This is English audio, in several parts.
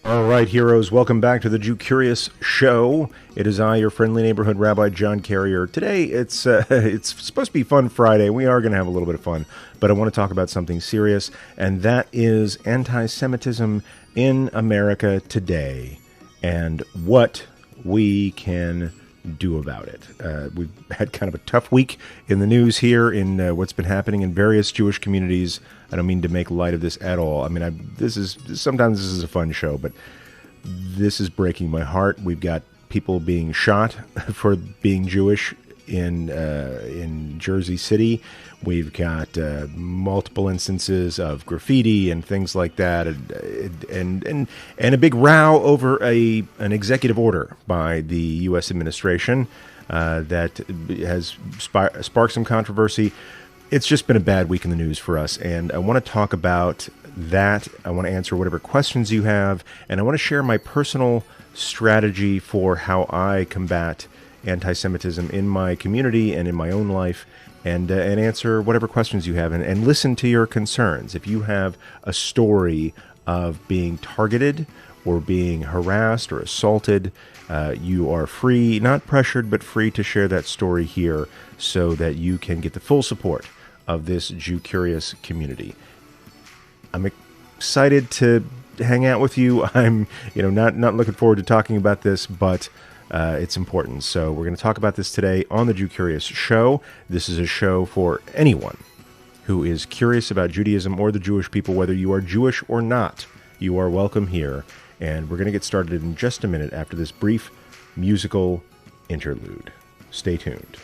All right, heroes, welcome back to the Jew Curious Show. It is I, your friendly neighborhood Rabbi John Carrier. Today, it's supposed to be Fun Friday. We are going to have a little bit of fun, but I want to talk about something serious, and that is anti-Semitism in America today and what we can do about it. We've had kind of a tough week in the news here in what's been happening in various Jewish communities. I don't mean to make light of this at all. I mean, sometimes this is a fun show, but this is breaking my heart. We've got people being shot for being Jewish in Jersey City. We've got multiple instances of graffiti and things like that, and a big row over an executive order by the U.S. administration that has sparked some controversy. It's just been a bad week in the news for us, and I want to talk about that. I want to answer whatever questions you have, and I want to share my personal strategy for how I combat anti-Semitism in my community and in my own life, and answer whatever questions you have, and listen to your concerns. If you have a story of being targeted or being harassed or assaulted, you are free, not pressured, but free to share that story here so that you can get the full support of this Jew Curious community. I'm excited to hang out with you. I'm, not looking forward to talking about this, but it's important. So we're going to talk about this today on the Jew Curious Show. This is a show for anyone who is curious about Judaism or the Jewish people, whether you are Jewish or not. You are welcome here, and we're going to get started in just a minute after this brief musical interlude. Stay tuned.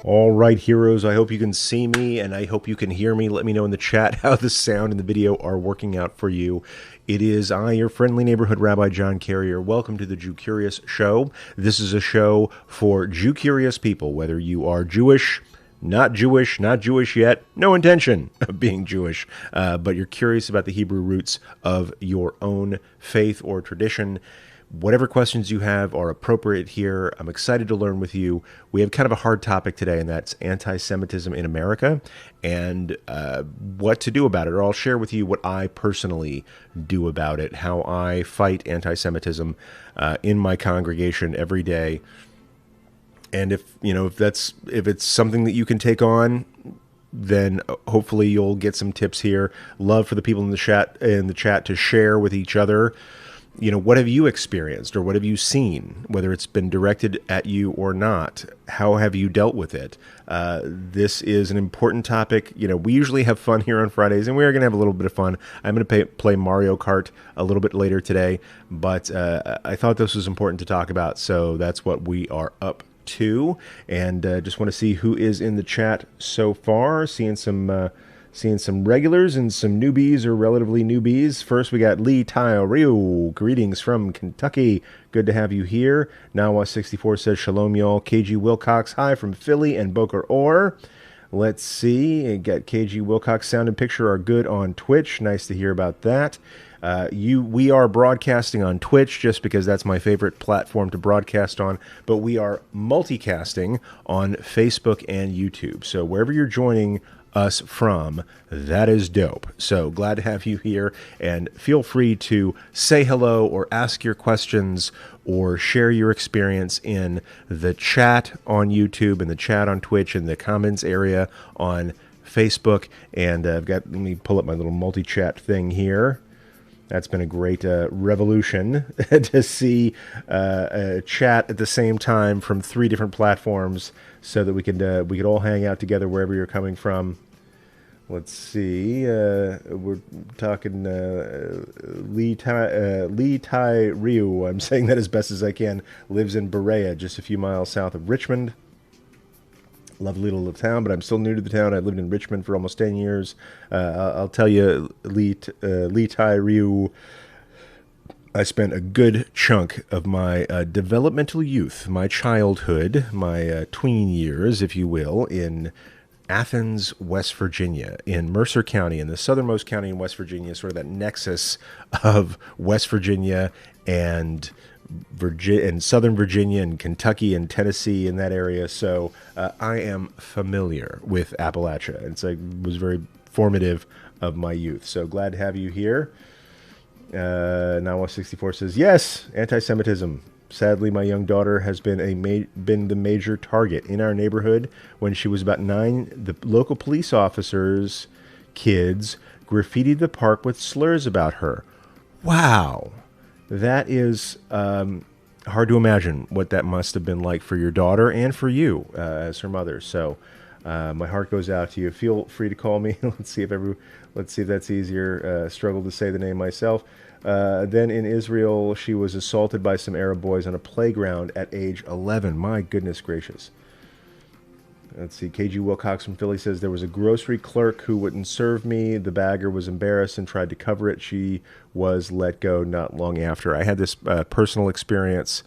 All right, heroes, I hope you can see me and I hope you can hear me. Let me know in the chat how the sound and the video are working out for you. It is I, your friendly neighborhood Rabbi John Carrier. Welcome to the Jew Curious Show. This is a show for Jew Curious people, whether you are Jewish, not Jewish yet, no intention of being Jewish, but you're curious about the Hebrew roots of your own faith or tradition. Whatever questions you have are appropriate here. I'm excited to learn with you. We have kind of a hard topic today, and that's anti-Semitism in America and what to do about it. Or I'll share with you what I personally do about it, how I fight anti-Semitism in my congregation every day. And if it's something that you can take on, then hopefully you'll get some tips here. Love for the people in the chat to share with each other. What have you experienced or what have you seen, whether it's been directed at you or not? How have you dealt with it? This is an important topic. We usually have fun here on Fridays, and we are going to have a little bit of fun. I'm going to play Mario Kart a little bit later today, but I thought this was important to talk about, so that's what we are up to. And just want to see who is in the chat so far. Seeing some regulars and some newbies or relatively newbies. First, we got Lee Rio. Greetings from Kentucky. Good to have you here. Nawa64 says, Shalom, y'all. KG Wilcox, hi from Philly and Boca Or. Let's see. Got KG Wilcox. Sound and picture are good on Twitch. Nice to hear about that. We are broadcasting on Twitch just because that's my favorite platform to broadcast on, but we are multicasting on Facebook and YouTube. So wherever you're joining us from, that is dope. So glad to have you here, and feel free to say hello or ask your questions or share your experience in the chat on YouTube and the chat on Twitch and the comments area on Facebook. And let me pull up my little multi-chat thing here. That's been a great revolution to see a chat at the same time from 3 different platforms, so that we could all hang out together wherever you're coming from. Let's see. We're talking Lee Rio. I'm saying that as best as I can. Lives in Berea, just a few miles south of Richmond. Lovely little town, but I'm still new to the town. I lived in Richmond for almost 10 years. I'll tell you, Lee Tai Ryu, I spent a good chunk of my developmental youth, my childhood, my tween years, if you will, in Athens, West Virginia, in Mercer County, in the southernmost county in West Virginia, sort of that nexus of West Virginia and Southern Virginia and Kentucky and Tennessee in that area. So I am familiar with Appalachia. It was very formative of my youth. So glad to have you here. Nawa64 says, yes, anti-Semitism. Sadly, my young daughter has been been the major target in our neighborhood. When she was about 9, the local police officers' kids graffitied the park with slurs about her. Wow. That is hard to imagine what that must have been like for your daughter and for you as her mother. So my heart goes out to you. Feel free to call me. Let's see if that's easier. Struggle to say the name myself. Then in Israel, she was assaulted by some Arab boys on a playground at age 11. My goodness gracious. Let's see. KG Wilcox from Philly says, there was a grocery clerk who wouldn't serve me. The bagger was embarrassed and tried to cover it. She was let go not long after. I had this personal experience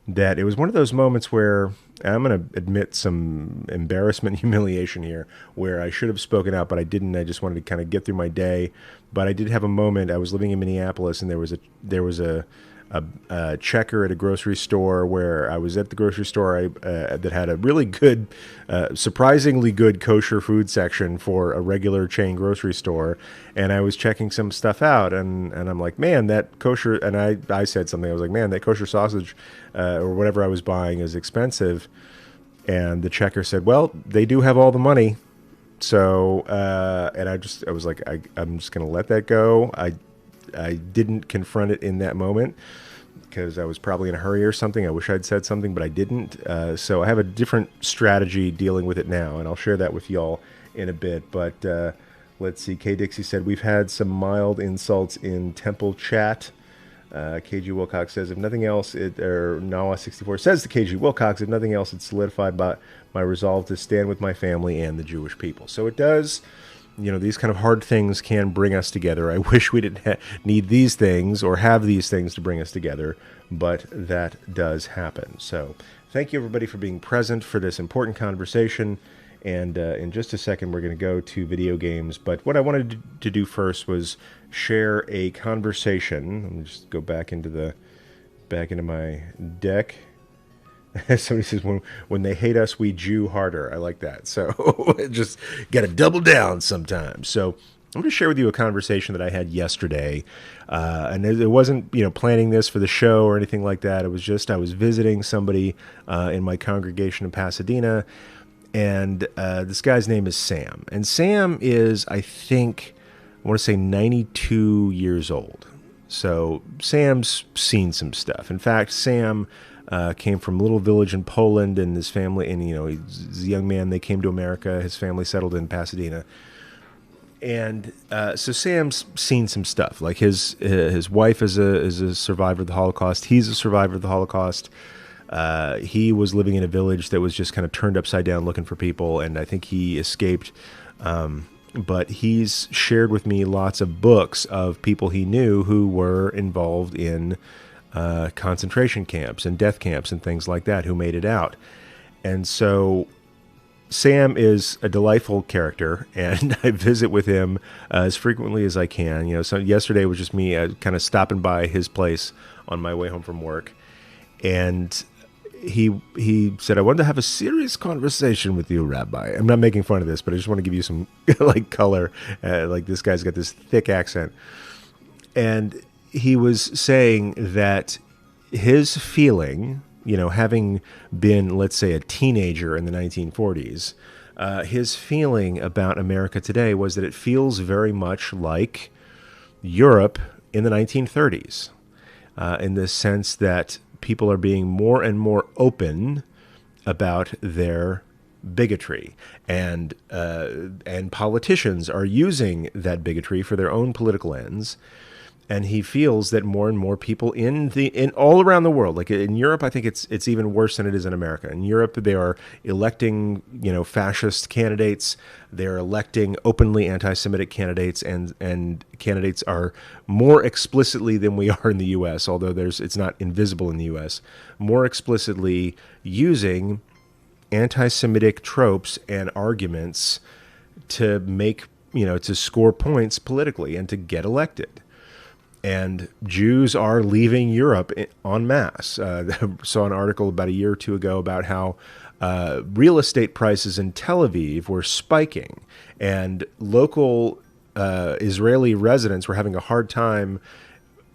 that it was one of those moments where I'm going to admit some embarrassment, humiliation here, where I should have spoken out, but I didn't. I just wanted to kind of get through my day. But I did have a moment. I was living in Minneapolis, and there was a checker at a grocery store where I was at the grocery store that had a really good, surprisingly good kosher food section for a regular chain grocery store. And I was checking some stuff out, and I'm like, man, that kosher, and I said something. I was like, man, that kosher sausage or whatever I was buying is expensive. And the checker said, well, they do have all the money. So, and I was like, I'm just going to let that go. I didn't confront it in that moment because I was probably in a hurry or something. I wish I'd said something, but I didn't. So I have a different strategy dealing with it now, and I'll share that with y'all in a bit. But let's see. K. Dixie said, we've had some mild insults in Temple chat. KG Wilcox says, if nothing else, Nawa64 says to KG Wilcox, if nothing else, it solidified my resolve to stand with my family and the Jewish people. So it does. These kind of hard things can bring us together. I wish we didn't need these things or have these things to bring us together, but that does happen. So thank you, everybody, for being present for this important conversation. And in just a second, we're going to go to video games. But what I wanted to do first was share a conversation. Let me just go back into my deck. Somebody says, when they hate us, we Jew harder. I like that. So just got to double down sometimes. So I'm going to share with you a conversation that I had yesterday. And it wasn't, planning this for the show or anything like that. It was just, I was visiting somebody in my congregation in Pasadena. And this guy's name is Sam. And Sam is, I want to say 92 years old. So Sam's seen some stuff. In fact, Sam came from a little village in Poland, and his family, and he's a young man. They came to America. His family settled in Pasadena, and so Sam's seen some stuff. Like his wife is a survivor of the Holocaust. He's a survivor of the Holocaust. He was living in a village that was just kind of turned upside down, looking for people, and I think he escaped. But he's shared with me lots of books of people he knew who were involved in concentration camps and death camps and things like that, who made it out. And so Sam is a delightful character, and I visit with him as frequently as I can. So yesterday was just me kind of stopping by his place on my way home from work. And he said, I wanted to have a serious conversation with you, Rabbi. I'm not making fun of this, but I just want to give you some color. Like this guy's got this thick accent. And he was saying that his feeling, having been, let's say, a teenager in the 1940s, his feeling about America today was that it feels very much like Europe in the 1930s, in the sense that people are being more and more open about their bigotry, and politicians are using that bigotry for their own political ends. And he feels that more and more people in all around the world, like in Europe, I think it's even worse than it is in America. In Europe, they are electing, fascist candidates. They're electing openly anti-Semitic candidates, and candidates are more explicitly than we are in the U.S. Although it's not invisible in the U.S. More explicitly using anti-Semitic tropes and arguments to make, to score points politically and to get elected. And Jews are leaving Europe en masse. I saw an article about a year or two ago about how real estate prices in Tel Aviv were spiking, and local Israeli residents were having a hard time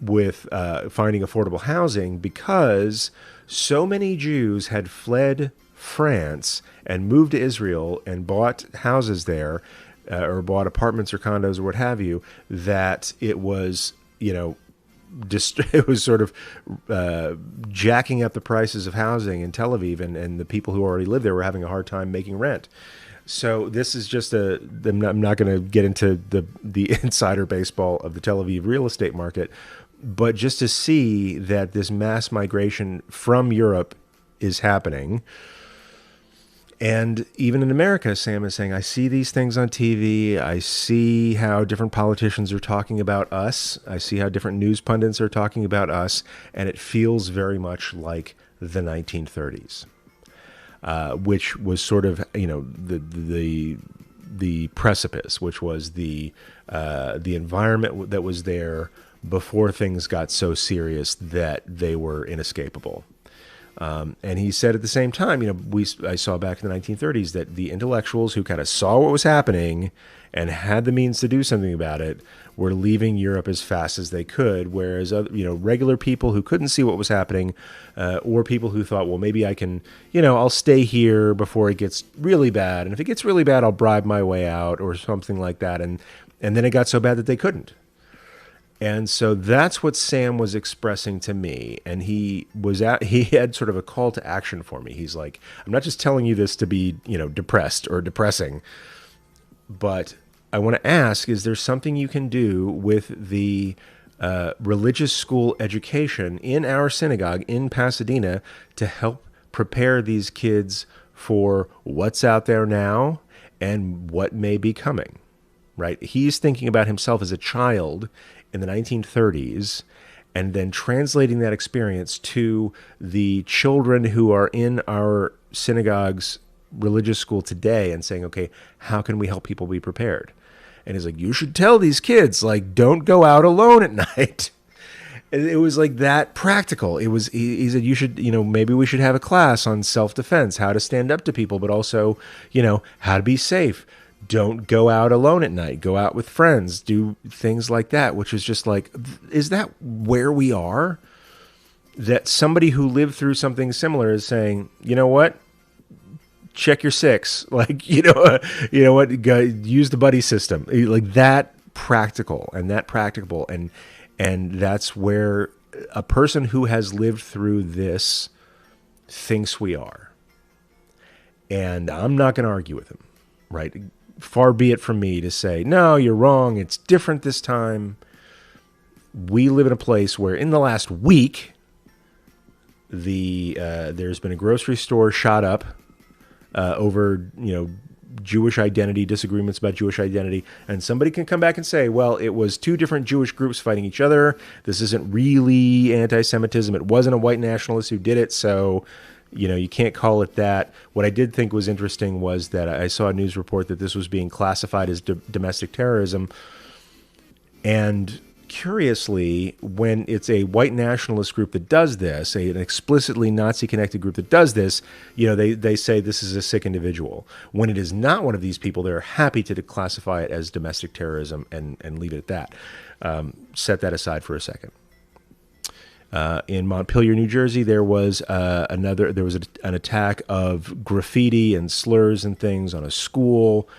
with finding affordable housing because so many Jews had fled France and moved to Israel and bought houses there, or bought apartments or condos or what have you, that it was it was sort of jacking up the prices of housing in Tel Aviv, and the people who already live there were having a hard time making rent. So this is just I'm not going to get into the insider baseball of the Tel Aviv real estate market, but just to see that this mass migration from Europe is happening. And even in America, Sam is saying, I see these things on TV. I see how different politicians are talking about us. I see how different news pundits are talking about us. And it feels very much like the 1930s, which was sort of, the precipice, which was the environment that was there before things got so serious that they were inescapable. And he said at the same time, I saw back in the 1930s that the intellectuals who kind of saw what was happening and had the means to do something about it were leaving Europe as fast as they could, whereas regular people who couldn't see what was happening, or people who thought, well, maybe I can, I'll stay here before it gets really bad, and if it gets really bad, I'll bribe my way out or something like that, and then it got so bad that they couldn't. And so that's what Sam was expressing to me. And he had sort of a call to action for me. He's like, I'm not just telling you this to be, depressed or depressing, but I want to ask, is there something you can do with the religious school education in our synagogue in Pasadena to help prepare these kids for what's out there now and what may be coming, right? He's thinking about himself as a child in the 1930s, and then translating that experience to the children who are in our synagogue's religious school today and saying, okay, how can we help people be prepared? And he's like, you should tell these kids, like, don't go out alone at night. And it was like that practical. He said, you should, maybe we should have a class on self-defense, how to stand up to people, but also, how to be safe. Don't go out alone at night. Go out with friends. Do things like that, which is just like, is that where we are? That somebody who lived through something similar is saying, you know what? Check your six. Like, what? Go, use the buddy system. Like that practical and that practicable. And that's where a person who has lived through this thinks we are. And I'm not going to argue with him, right? Far be it from me to say, no, you're wrong. It's different this time. We live in a place where in the last week, there's been a grocery store shot up over, Jewish identity, disagreements about Jewish identity. And somebody can come back and say, well, it was two different Jewish groups fighting each other. This isn't really anti-Semitism. It wasn't a white nationalist who did it. So, you can't call it that. What I did think was interesting was that I saw a news report that this was being classified as domestic terrorism. And curiously, when it's a white nationalist group that does this, an explicitly Nazi-connected group that does this, they say this is a sick individual. When it is not one of these people, they're happy to classify it as domestic terrorism and leave it at that. Set that aside for a second. In Montpelier, New Jersey, there was an attack of graffiti and slurs and things on a school.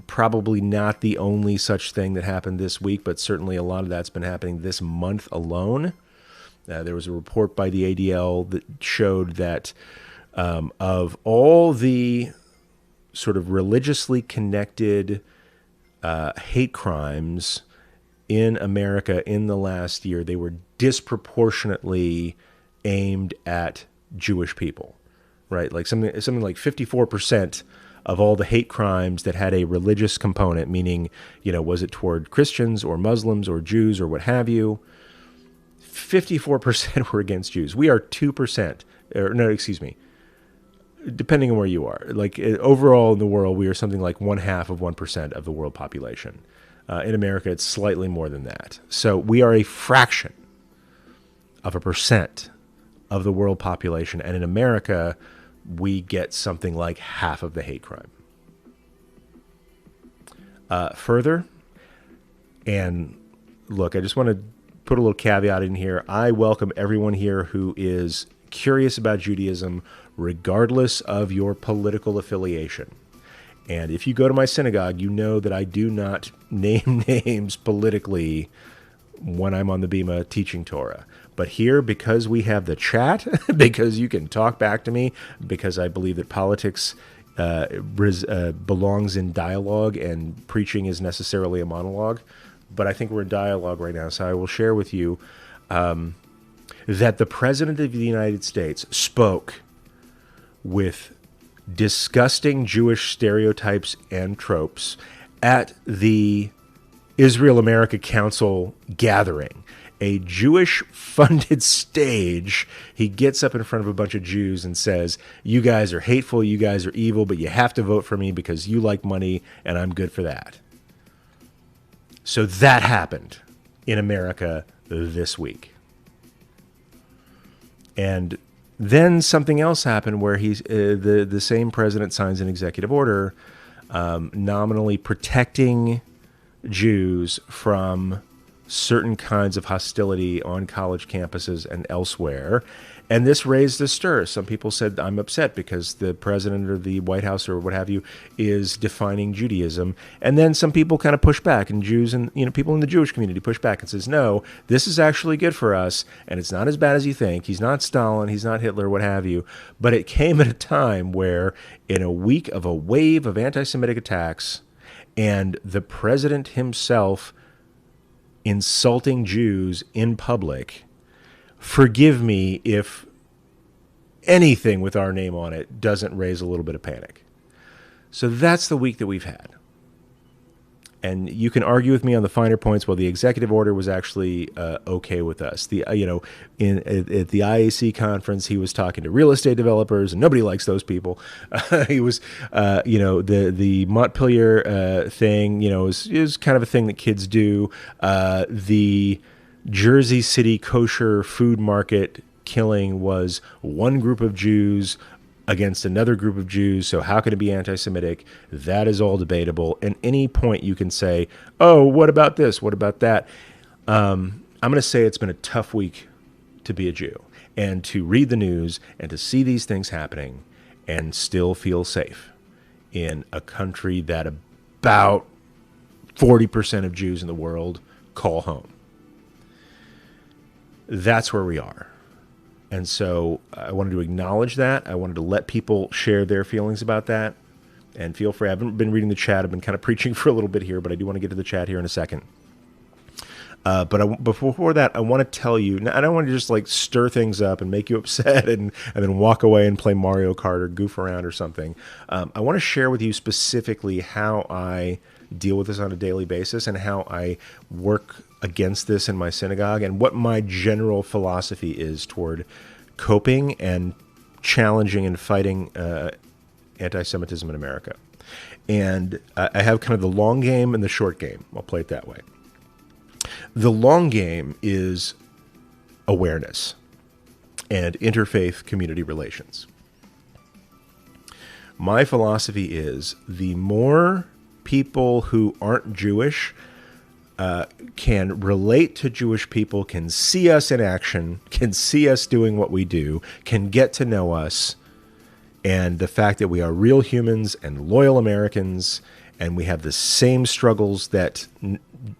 Probably not the only such thing that happened this week, but certainly a lot of that's been happening this month alone. There was a report by the ADL that showed that of all the sort of religiously connected hate crimes in America in the last year, they were disproportionately aimed at Jewish people, right? Like something like 54% of all the hate crimes that had a religious component, meaning, was it toward Christians or Muslims or Jews or what have you, 54% were against Jews. We are 2%, or no, excuse me, depending on where you are. Like overall in the world, we are something like 0.5% of the world population. In America, it's slightly more than that. So we are a fraction of a percent of the world population. And in America, we get something like half of the hate crime. Further, and look, I just want to put a little caveat in here. I welcome everyone here who is curious about Judaism, regardless of your political affiliation. And if you go to my synagogue, you know that I do not name names politically when I'm on the Bima teaching Torah. But here, because we have the chat, because you can talk back to me, because I believe that politics belongs in dialogue and preaching is necessarily a monologue. But I think we're in dialogue right now, so I will share with you that the President of the United States spoke with disgusting Jewish stereotypes and tropes at the Israel-America Council gathering, a Jewish-funded stage. He gets up in front of a bunch of Jews and says, "You guys are hateful, you guys are evil, but you have to vote for me because you like money, and I'm good for that." So that happened in America this week. And then something else happened where he's the same president signs an executive order nominally protecting Jews from certain kinds of hostility on college campuses and elsewhere. And this raised a stir. Some people said, I'm upset because the president or the White House or what have you is defining Judaism. And then some people kind of push back, and Jews and people in the Jewish community push back and says, no, this is actually good for us, and it's not as bad as you think. He's not Stalin, he's not Hitler, what have you. But it came at a time where in a week of a wave of anti-Semitic attacks and the president himself insulting Jews in public, forgive me if anything with our name on it doesn't raise a little bit of panic. So that's the week that we've had. And you can argue with me on the finer points. Well, the executive order was actually okay with us. At the IAC conference, he was talking to real estate developers, and nobody likes those people. He was, the Montpelier thing, is kind of a thing that kids do. The Jersey City kosher food market killing was one group of Jews against another group of Jews, so how can it be anti-Semitic? That is all debatable. At any point you can say, oh, what about this? What about that? I'm going to say it's been a tough week to be a Jew and to read the news and to see these things happening and still feel safe in a country that about 40% of Jews in the world call home. That's where we are. And so I wanted to acknowledge that. I wanted to let people share their feelings about that. And feel free. I haven't been reading the chat. I've been kind of preaching for a little bit here, but I do want to get to the chat here in a second. But before that, I want to tell you, I don't want to just like stir things up and make you upset and then walk away and play Mario Kart or goof around or something. I want to share with you specifically how I deal with this on a daily basis and how I work against this in my synagogue and what my general philosophy is toward coping and challenging and fighting anti-Semitism in America. And I have kind of the long game and the short game. I'll play it that way. The long game is awareness and interfaith community relations. My philosophy is the more people who aren't Jewish can relate to Jewish people, can see us in action, can see us doing what we do, can get to know us, and the fact that we are real humans and loyal Americans, and we have the same struggles that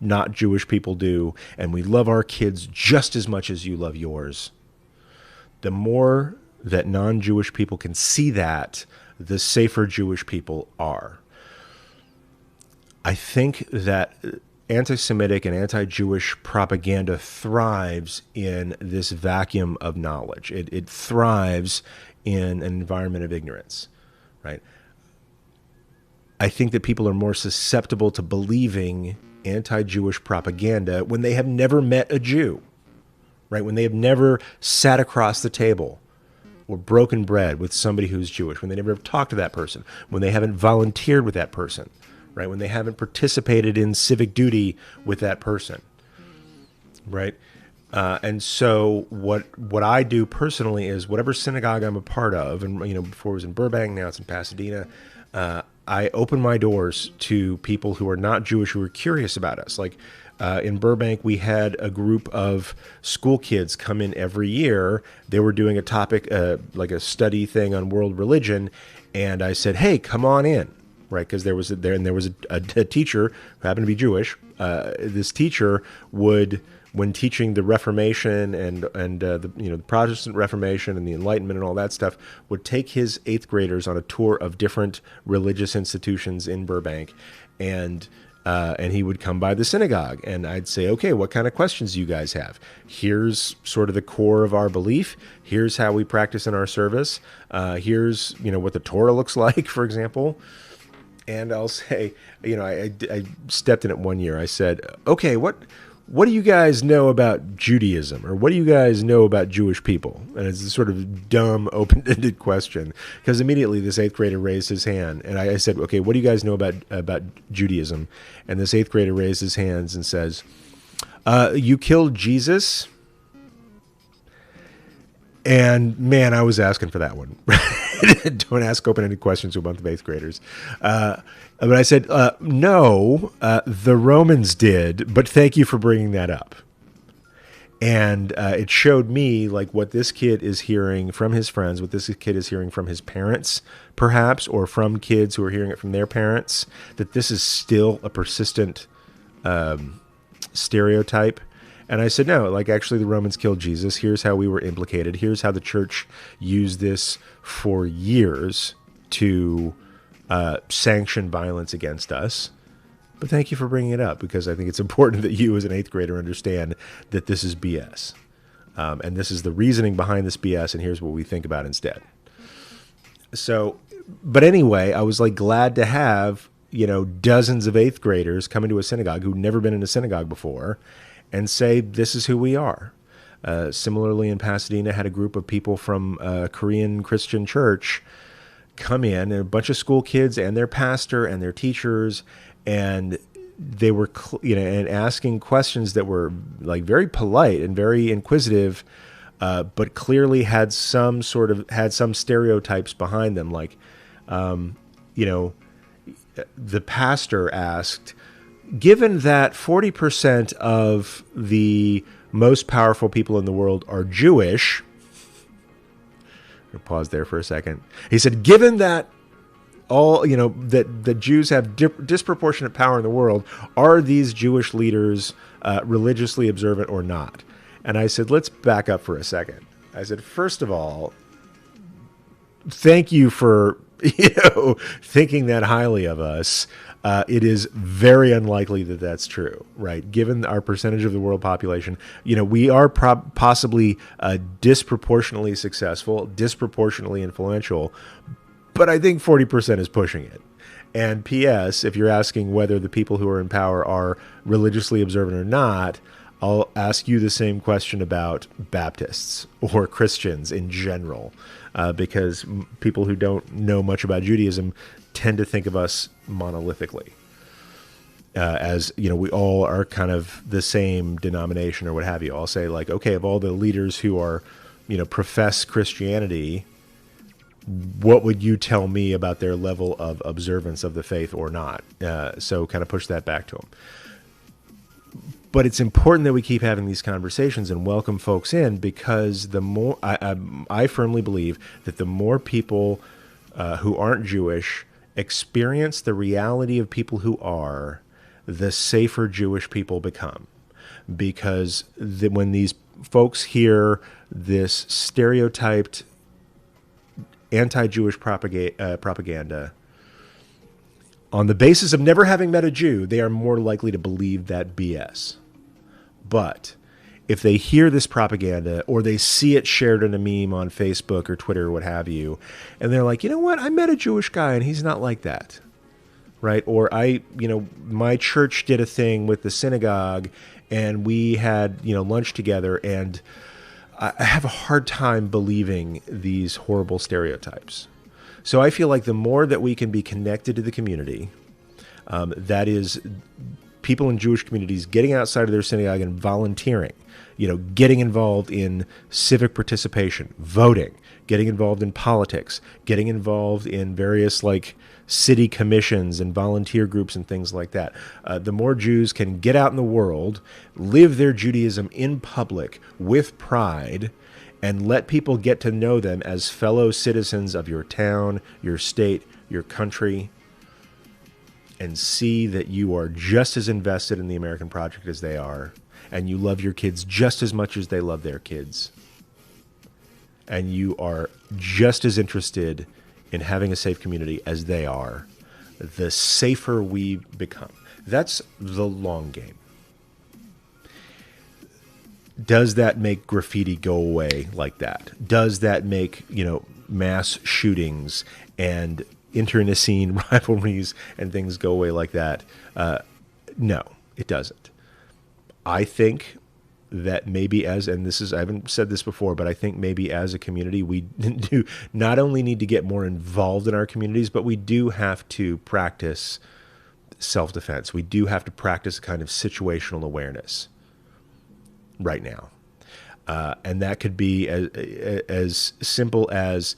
not Jewish people do, and we love our kids just as much as you love yours. The more that non-Jewish people can see that, the safer Jewish people are. I think that anti-Semitic and anti-Jewish propaganda thrives in this vacuum of knowledge. It thrives in an environment of ignorance, right? I think that people are more susceptible to believing anti-Jewish propaganda when they have never met a Jew, right? When they have never sat across the table or broken bread with somebody who's Jewish, when they never have talked to that person, when they haven't volunteered with that person, right? When they haven't participated in civic duty with that person, right? And so what I do personally is whatever synagogue I'm a part of, and before it was in Burbank, now it's in Pasadena, I open my doors to people who are not Jewish who are curious about us. Like in Burbank, we had a group of school kids come in every year. They were doing a topic, like a study thing on world religion, and I said, "Hey, come on in." Right, because there was a teacher who happened to be Jewish. This teacher would, when teaching the Reformation and the Protestant Reformation and the Enlightenment and all that stuff, would take his 8th graders on a tour of different religious institutions in Burbank, and he would come by the synagogue, and I'd say, "Okay, what kind of questions do you guys have? Here's sort of the core of our belief. Here's how we practice in our service. Here's what the Torah looks like, for example." And I'll say, I stepped in it one year. I said, "Okay, what do you guys know about Judaism? Or what do you guys know about Jewish people?" And it's a sort of dumb, open-ended question, because immediately this 8th grader raised his hand. And I said, "Okay, what do you guys know about Judaism?" And this 8th grader raised his hands and says, "You killed Jesus?" And man, I was asking for that one. Don't ask open-ended questions to a bunch of 8th graders. But I said, "No, the Romans did, but thank you for bringing that up." And it showed me like what this kid is hearing from his friends, what this kid is hearing from his parents, perhaps, or from kids who are hearing it from their parents, that this is still a persistent stereotype. And I said, "No, like actually the Romans killed Jesus. Here's how we were implicated. Here's how the church used this for years to sanction violence against us. But thank you for bringing it up, because I think it's important that you as an 8th grader understand that this is BS. And this is the reasoning behind this BS, and here's what we think about instead." So, but anyway, I was like glad to have, dozens of 8th graders come into a synagogue who'd never been in a synagogue before and say, "This is who we are." Similarly, in Pasadena, had a group of people from a Korean Christian church come in, and a bunch of school kids and their pastor and their teachers, and they were, and asking questions that were like very polite and very inquisitive, but clearly had some stereotypes behind them. Like, the pastor asked, "Given that 40% of the most powerful people in the world are Jewish," I'll pause there for a second. He said, "Given that that Jews have disproportionate power in the world, are these Jewish leaders religiously observant or not?" And I said, let's back up for a second. I said, first of all, thank you for thinking that highly of us. It is very unlikely that that's true, right? Given our percentage of the world population, we are possibly disproportionately successful, disproportionately influential, but I think 40% is pushing it. And P.S., if you're asking whether the people who are in power are religiously observant or not, I'll ask you the same question about Baptists or Christians in general, because people who don't know much about Judaism tend to think of us monolithically, as we all are kind of the same denomination or what have you. I'll say like, okay, of all the leaders who are, profess Christianity, what would you tell me about their level of observance of the faith or not? So kind of push that back to them. But it's important that we keep having these conversations and welcome folks in, because the more I firmly believe that the more people who aren't Jewish experience the reality of people who are, the safer Jewish people become. Because when these folks hear this stereotyped anti-Jewish propaganda, On the basis of never having met a Jew, they are more likely to believe that BS. But if they hear this propaganda or they see it shared in a meme on Facebook or Twitter or what have you, and they're like, you know what, I met a Jewish guy and he's not like that, right? Or my church did a thing with the synagogue and we had, lunch together, and I have a hard time believing these horrible stereotypes. So I feel like the more that we can be connected to the community, that is people in Jewish communities getting outside of their synagogue and volunteering, getting involved in civic participation, voting, getting involved in politics, getting involved in various city commissions and volunteer groups and things like that. The more Jews can get out in the world, live their Judaism in public with pride, and let people get to know them as fellow citizens of your town, your state, your country, and see that you are just as invested in the American project as they are, and you love your kids just as much as they love their kids, and you are just as interested in having a safe community as they are, the safer we become. That's the long game. Does that make graffiti go away like that? Does that make, mass shootings and internecine rivalries and things go away like that? No, it doesn't. I think that maybe I haven't said this before, but I think maybe as a community, we do not only need to get more involved in our communities, but we do have to practice self-defense. We do have to practice a kind of situational awareness right now. And that could be as simple as,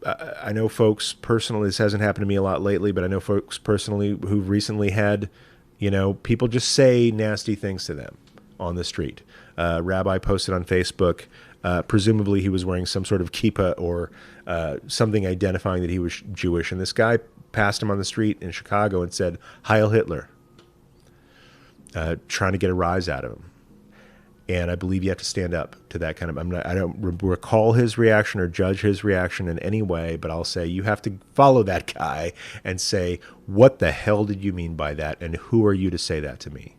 I know folks personally, this hasn't happened to me a lot lately, but I know folks personally who recently had, people just say nasty things to them on the street. Rabbi posted on Facebook, presumably he was wearing some sort of kippah or something identifying that he was Jewish. And this guy passed him on the street in Chicago and said, "Heil Hitler," trying to get a rise out of him. And I believe you have to stand up to that kind of, I don't recall his reaction or judge his reaction in any way, but I'll say you have to follow that guy and say, what the hell did you mean by that? And who are you to say that to me?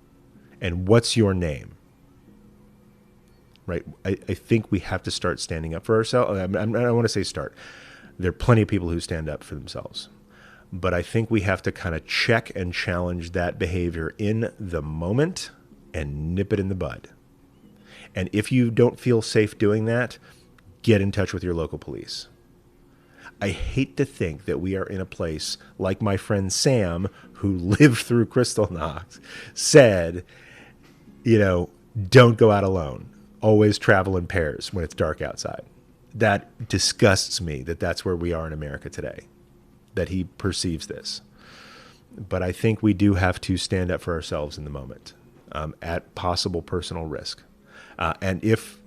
And what's your name? Right? I think we have to start standing up for ourselves. I don't want to say start. There are plenty of people who stand up for themselves. But I think we have to kind of check and challenge that behavior in the moment and nip it in the bud. And if you don't feel safe doing that, get in touch with your local police. I hate to think that we are in a place like my friend Sam, who lived through Kristallnacht, said, don't go out alone. Always travel in pairs when it's dark outside. That disgusts me that that's where we are in America today, that he perceives this. But I think we do have to stand up for ourselves in the moment, at possible personal risk. And if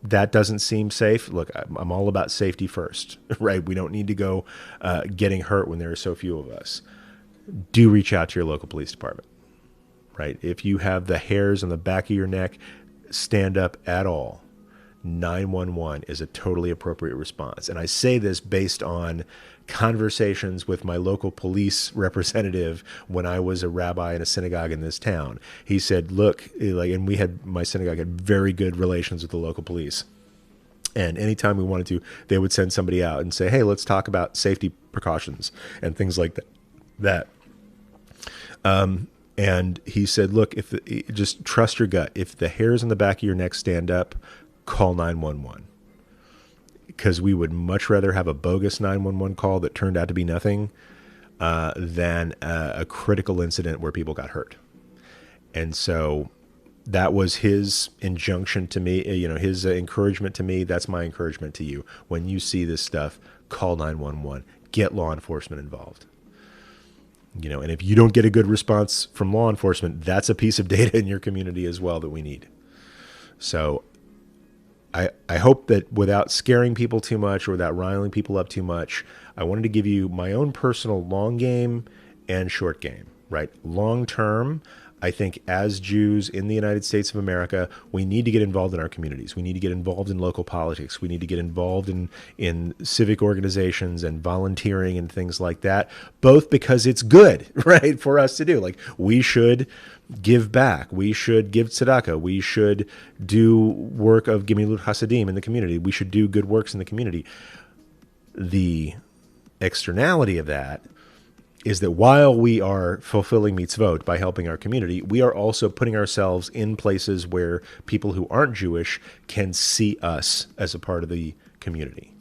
that doesn't seem safe, look, I'm all about safety first, right? We don't need to go getting hurt when there are so few of us. Do reach out to your local police department, right? If you have the hairs on the back of your neck stand up at all, 911 is a totally appropriate response. And I say this based on conversations with my local police representative when I was a rabbi in a synagogue in this town. He said, look, and my synagogue had very good relations with the local police. And anytime we wanted to, they would send somebody out and say, hey, let's talk about safety precautions and things like that. And he said, look, just trust your gut. If the hairs on the back of your neck stand up, call 911. Because we would much rather have a bogus 911 call that turned out to be nothing than a critical incident where people got hurt. And so that was his injunction to me, his encouragement to me. That's my encouragement to you. When you see this stuff, call 911. Get law enforcement involved. And if you don't get a good response from law enforcement, that's a piece of data in your community as well that we need. So I hope that without scaring people too much or without riling people up too much, I wanted to give you my own personal long game and short game, right? Long term, I think as Jews in the United States of America, we need to get involved in our communities. We need to get involved in local politics. We need to get involved in civic organizations and volunteering and things like that, both because it's good, right, for us to do. Like, we should give back. We should give tzedakah. We should do work of Gemilut Hasadim in the community. We should do good works in the community. The externality of that is that while we are fulfilling mitzvot by helping our community, we are also putting ourselves in places where people who aren't Jewish can see us as a part of the community.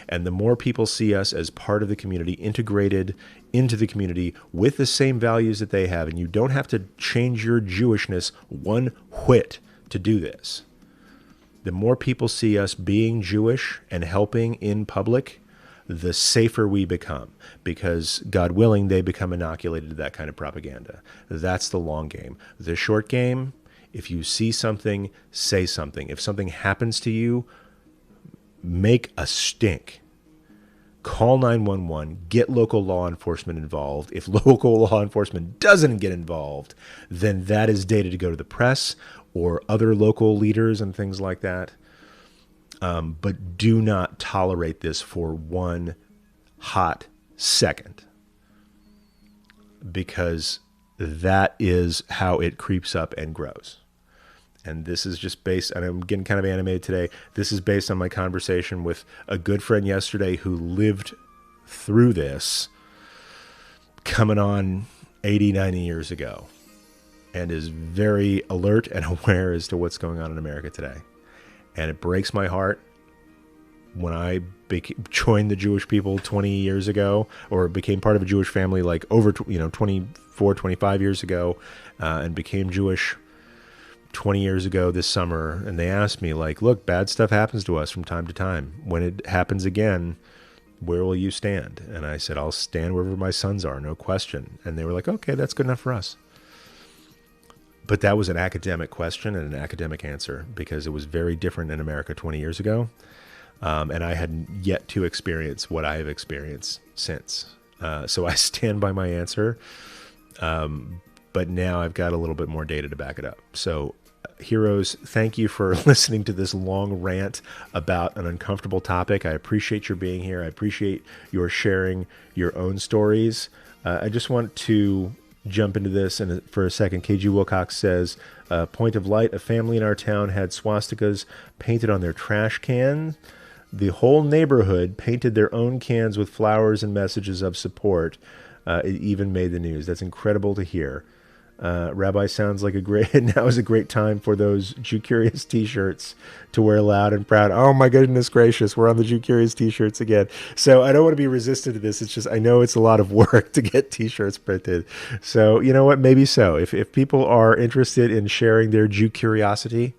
And the more people see us as part of the community, integrated into the community with the same values that they have, and you don't have to change your Jewishness one whit to do this. The more people see us being Jewish and helping in public, the safer we become, because God willing, they become inoculated to that kind of propaganda. That's the long game. The short game, if you see something, say something. If something happens to you, make a stink. Call 911, get local law enforcement involved. If local law enforcement doesn't get involved, then that is data to go to the press or other local leaders and things like that. But do not tolerate this for one hot second, because that is how it creeps up and grows. And this is just based, and I'm getting kind of animated today, this is based on my conversation with a good friend yesterday who lived through this coming on 80, 90 years ago, and is very alert and aware as to what's going on in America today. And it breaks my heart when I joined the Jewish people 20 years ago, or became part of a Jewish family like over 24, 25 years ago, and became Jewish 20 years ago this summer. And they asked me, like, look, bad stuff happens to us from time to time. When it happens again, where will you stand? And I said, I'll stand wherever my sons are, no question. And they were like, okay, that's good enough for us. But that was an academic question and an academic answer, because it was very different in America 20 years ago. And I hadn't yet to experience what I have experienced since. So I stand by my answer. But now I've got a little bit more data to back it up. So heroes, thank you for listening to this long rant about an uncomfortable topic. I appreciate your being here. I appreciate your sharing your own stories. I just want to jump into this and for a second. KG Wilcox says, point of light, a family in our town had swastikas painted on their trash can. The whole neighborhood painted their own cans with flowers and messages of support. It even made the news. That's incredible to hear. Rabbi, sounds like now is a great time for those Jew Curious t-shirts to wear loud and proud. Oh my goodness gracious, we're on the Jew Curious t-shirts again. So I don't want to be resistant to this. It's just, I know it's a lot of work to get t-shirts printed. So you know what, maybe so. If people are interested in sharing their Jew curiosity,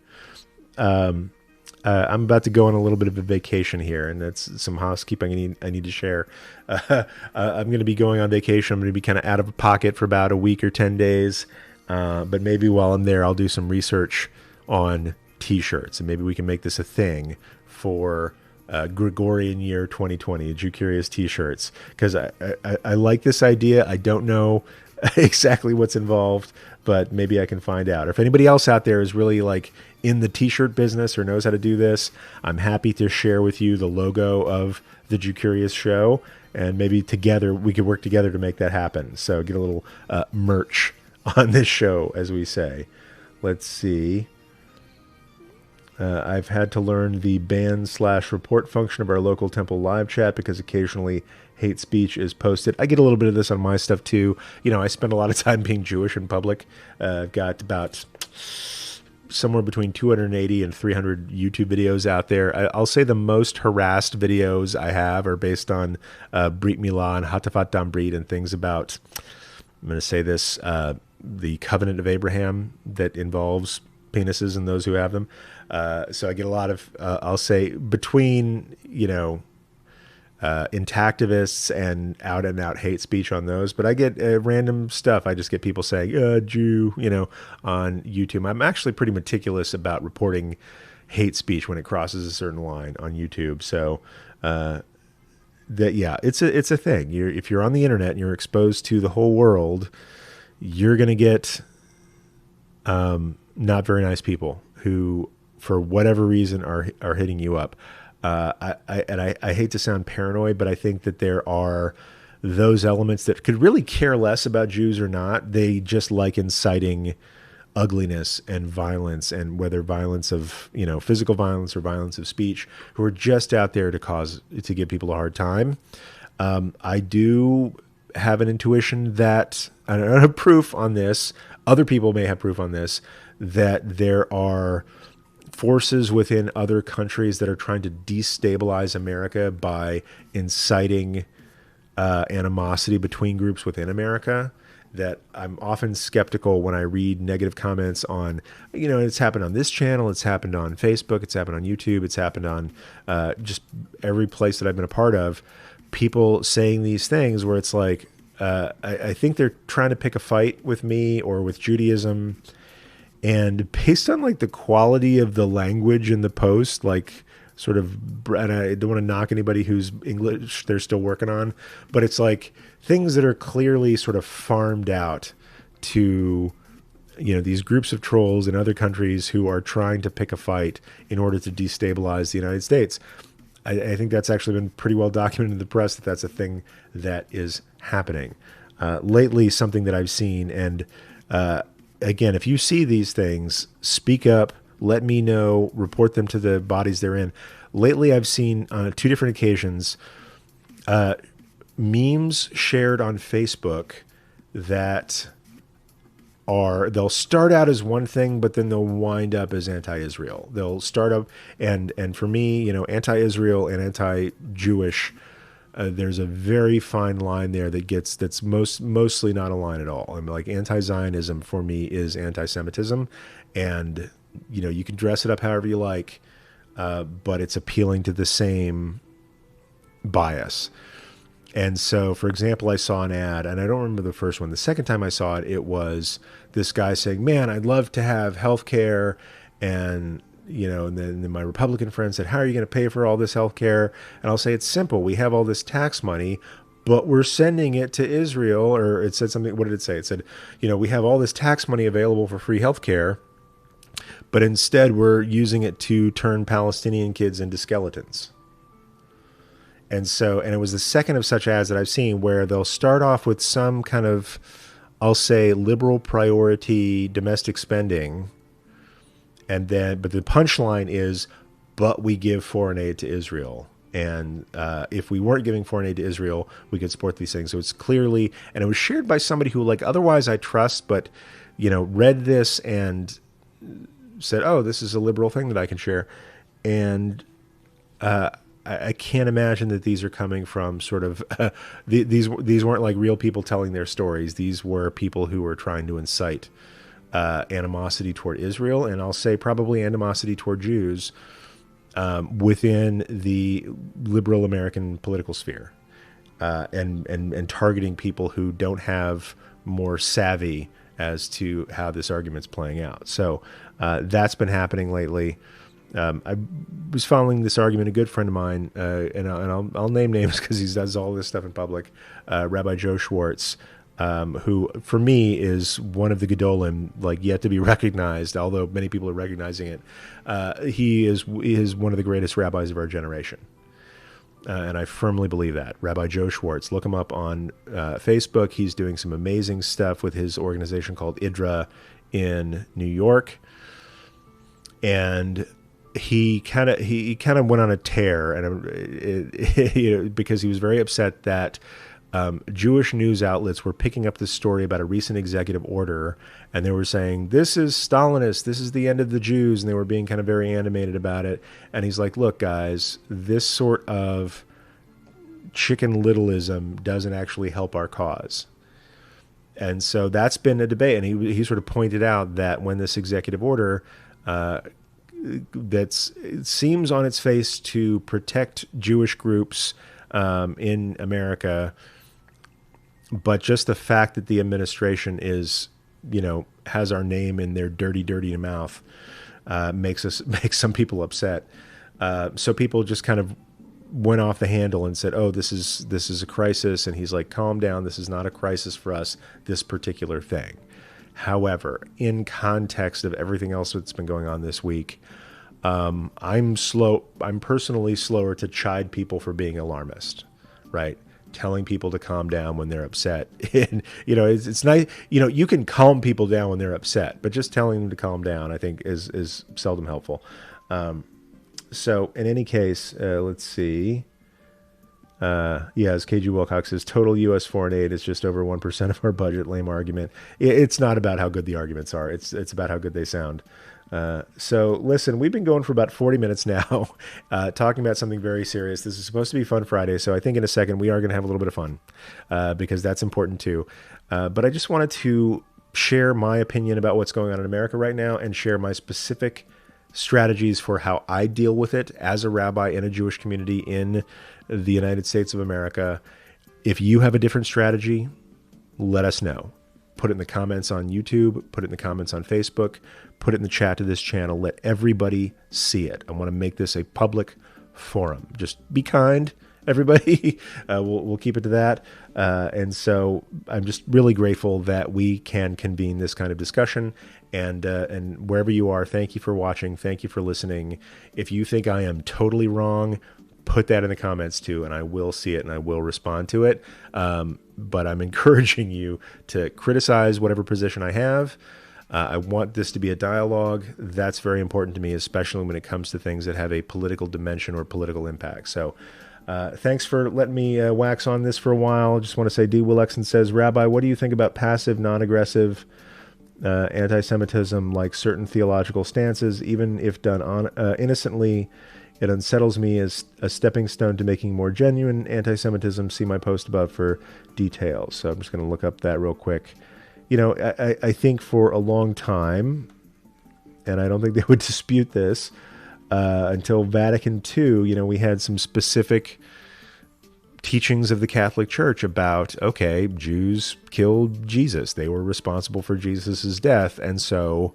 I'm about to go on a little bit of a vacation here, and that's some housekeeping I need to share. I'm going to be going on vacation. I'm going to be kind of out of pocket for about a week or 10 days. But maybe while I'm there, I'll do some research on t-shirts, and maybe we can make this a thing for Gregorian year 2020, Jew Curious t-shirts, because I like this idea. I don't know exactly what's involved, but maybe I can find out. Or if anybody else out there is really like in the t-shirt business or knows how to do this, I'm happy to share with you the logo of the Jew Curious show, and maybe together we could work together to make that happen. So get a little merch on this show, as we say. Let's see. I've had to learn the ban/report function of our local temple live chat because occasionally hate speech is posted. I get a little bit of this on my stuff too. You know, I spend a lot of time being Jewish in public. I've got about somewhere between 280 and 300 YouTube videos out there. I'll say the most harassed videos I have are based on Brit Milah and Hatafat Dam Brit and things about, I'm going to say this, the covenant of Abraham that involves penises and those who have them. So I get a lot of, I'll say, between, intactivists and out hate speech on those, but I get random stuff. I just get people saying, Jew, on YouTube. I'm actually pretty meticulous about reporting hate speech when it crosses a certain line on YouTube. So, it's a thing. If you're on the internet and you're exposed to the whole world, you're going to get not very nice people who, for whatever reason, are hitting you up. I hate to sound paranoid, but I think that there are those elements that could really care less about Jews or not. They just like inciting ugliness and violence, and whether violence of, physical violence or violence of speech, who are just out there to give people a hard time. I do have an intuition that, I don't have proof on this, other people may have proof on this, that there are forces within other countries that are trying to destabilize America by inciting animosity between groups within America. That I'm often skeptical when I read negative comments on, it's happened on this channel, it's happened on Facebook, it's happened on YouTube, it's happened on just every place that I've been a part of. People saying these things where it's like, I think they're trying to pick a fight with me or with Judaism. And based on like the quality of the language in the post, like sort of, and I don't want to knock anybody whose English they're still working on, but it's like things that are clearly sort of farmed out to, these groups of trolls in other countries who are trying to pick a fight in order to destabilize the United States. I think that's actually been pretty well documented in the press that that's a thing that is happening. Lately, something that I've seen, and again, if you see these things, speak up, let me know, report them to the bodies they're in. Lately, I've seen on 2 different occasions memes shared on Facebook that they'll start out as one thing, but then they'll wind up as anti-Israel. They'll start up, and for me, anti-Israel and anti-Jewish, there's a very fine line there that's mostly not a line at all. I mean, like anti-Zionism for me is anti-Semitism, and you can dress it up however you like, but it's appealing to the same bias. And so, for example, I saw an ad, and I don't remember the first one. The second time I saw it, it was this guy saying, man, I'd love to have health care. And, and then my Republican friend said, how are you going to pay for all this health care? And I'll say, it's simple. We have all this tax money, but we're sending it to Israel. Or it said something, what did it say? It said, we have all this tax money available for free health care, but instead we're using it to turn Palestinian kids into skeletons. And it was the second of such ads that I've seen where they'll start off with some kind of, I'll say, liberal priority domestic spending. But the punchline is, but we give foreign aid to Israel. And if we weren't giving foreign aid to Israel, we could support these things. So it's clearly, and it was shared by somebody who, like, otherwise I trust, but, read this and said, oh, this is a liberal thing that I can share. And, I can't imagine that these are coming from sort of these weren't like real people telling their stories. These were people who were trying to incite animosity toward Israel, and I'll say probably animosity toward Jews within the liberal American political sphere, and targeting people who don't have more savvy as to how this argument's playing out. So that's been happening lately. I was following this argument. A good friend of mine, and I'll name names because he does all this stuff in public, Rabbi Joe Schwartz, who for me is one of the Gedolim, like yet to be recognized, although many people are recognizing it. He is one of the greatest rabbis of our generation. And I firmly believe that. Rabbi Joe Schwartz, look him up on Facebook. He's doing some amazing stuff with his organization called IDRA in New York. And he kind of went on a tear, and because he was very upset that Jewish news outlets were picking up this story about a recent executive order, and they were saying, this is Stalinist, this is the end of the Jews, and they were being kind of very animated about it. And he's like, look, guys, this sort of chicken littleism doesn't actually help our cause. And so that's been a debate, and he sort of pointed out that when this executive order it seems on its face to protect Jewish groups in America, but just the fact that the administration is, has our name in their dirty mouth makes some people upset. So people just kind of went off the handle and said, "Oh, this is a crisis," and he's like, "Calm down. This is not a crisis for us. This particular thing." However, in context of everything else that's been going on this week, I'm personally slower to chide people for being alarmist, right? Telling people to calm down when they're upset. And, it's nice, you can calm people down when they're upset, but just telling them to calm down, I think is seldom helpful. So in any case, let's see. As KG Wilcox says, total U.S. foreign aid is just over 1% of our budget. Lame argument. It's not about how good the arguments are. It's about how good they sound. So listen, we've been going for about 40 minutes now, talking about something very serious. This is supposed to be Fun Friday, so I think in a second we are going to have a little bit of fun, because that's important too. But I just wanted to share my opinion about what's going on in America right now and share my specific strategies for how I deal with it as a rabbi in a Jewish community in the United States of America. If you have a different strategy, let us know. Put it in the comments on YouTube, put it in the comments on Facebook, put it in the chat to this channel. Let everybody see it. I want to make this a public forum. Just be kind, everybody. We'll keep it to that. And so I'm just really grateful that we can convene this kind of discussion. And wherever you are, thank you for watching. Thank you for listening. If you think I am totally wrong, put that in the comments too, and I will see it and I will respond to it. But I'm encouraging you to criticize whatever position I have. I want this to be a dialogue. That's very important to me, especially when it comes to things that have a political dimension or political impact. So thanks for letting me wax on this for a while. Just want to say, D. Willexon says, Rabbi, what do you think about passive, non-aggressive anti-Semitism, like certain theological stances, even if done innocently? It unsettles me as a stepping stone to making more genuine anti-Semitism. See my post above for details. So I'm just going to look up that real quick. I think for a long time, and I don't think they would dispute this, until Vatican II, we had some specific teachings of the Catholic Church about, okay, Jews killed Jesus. They were responsible for Jesus's death. And so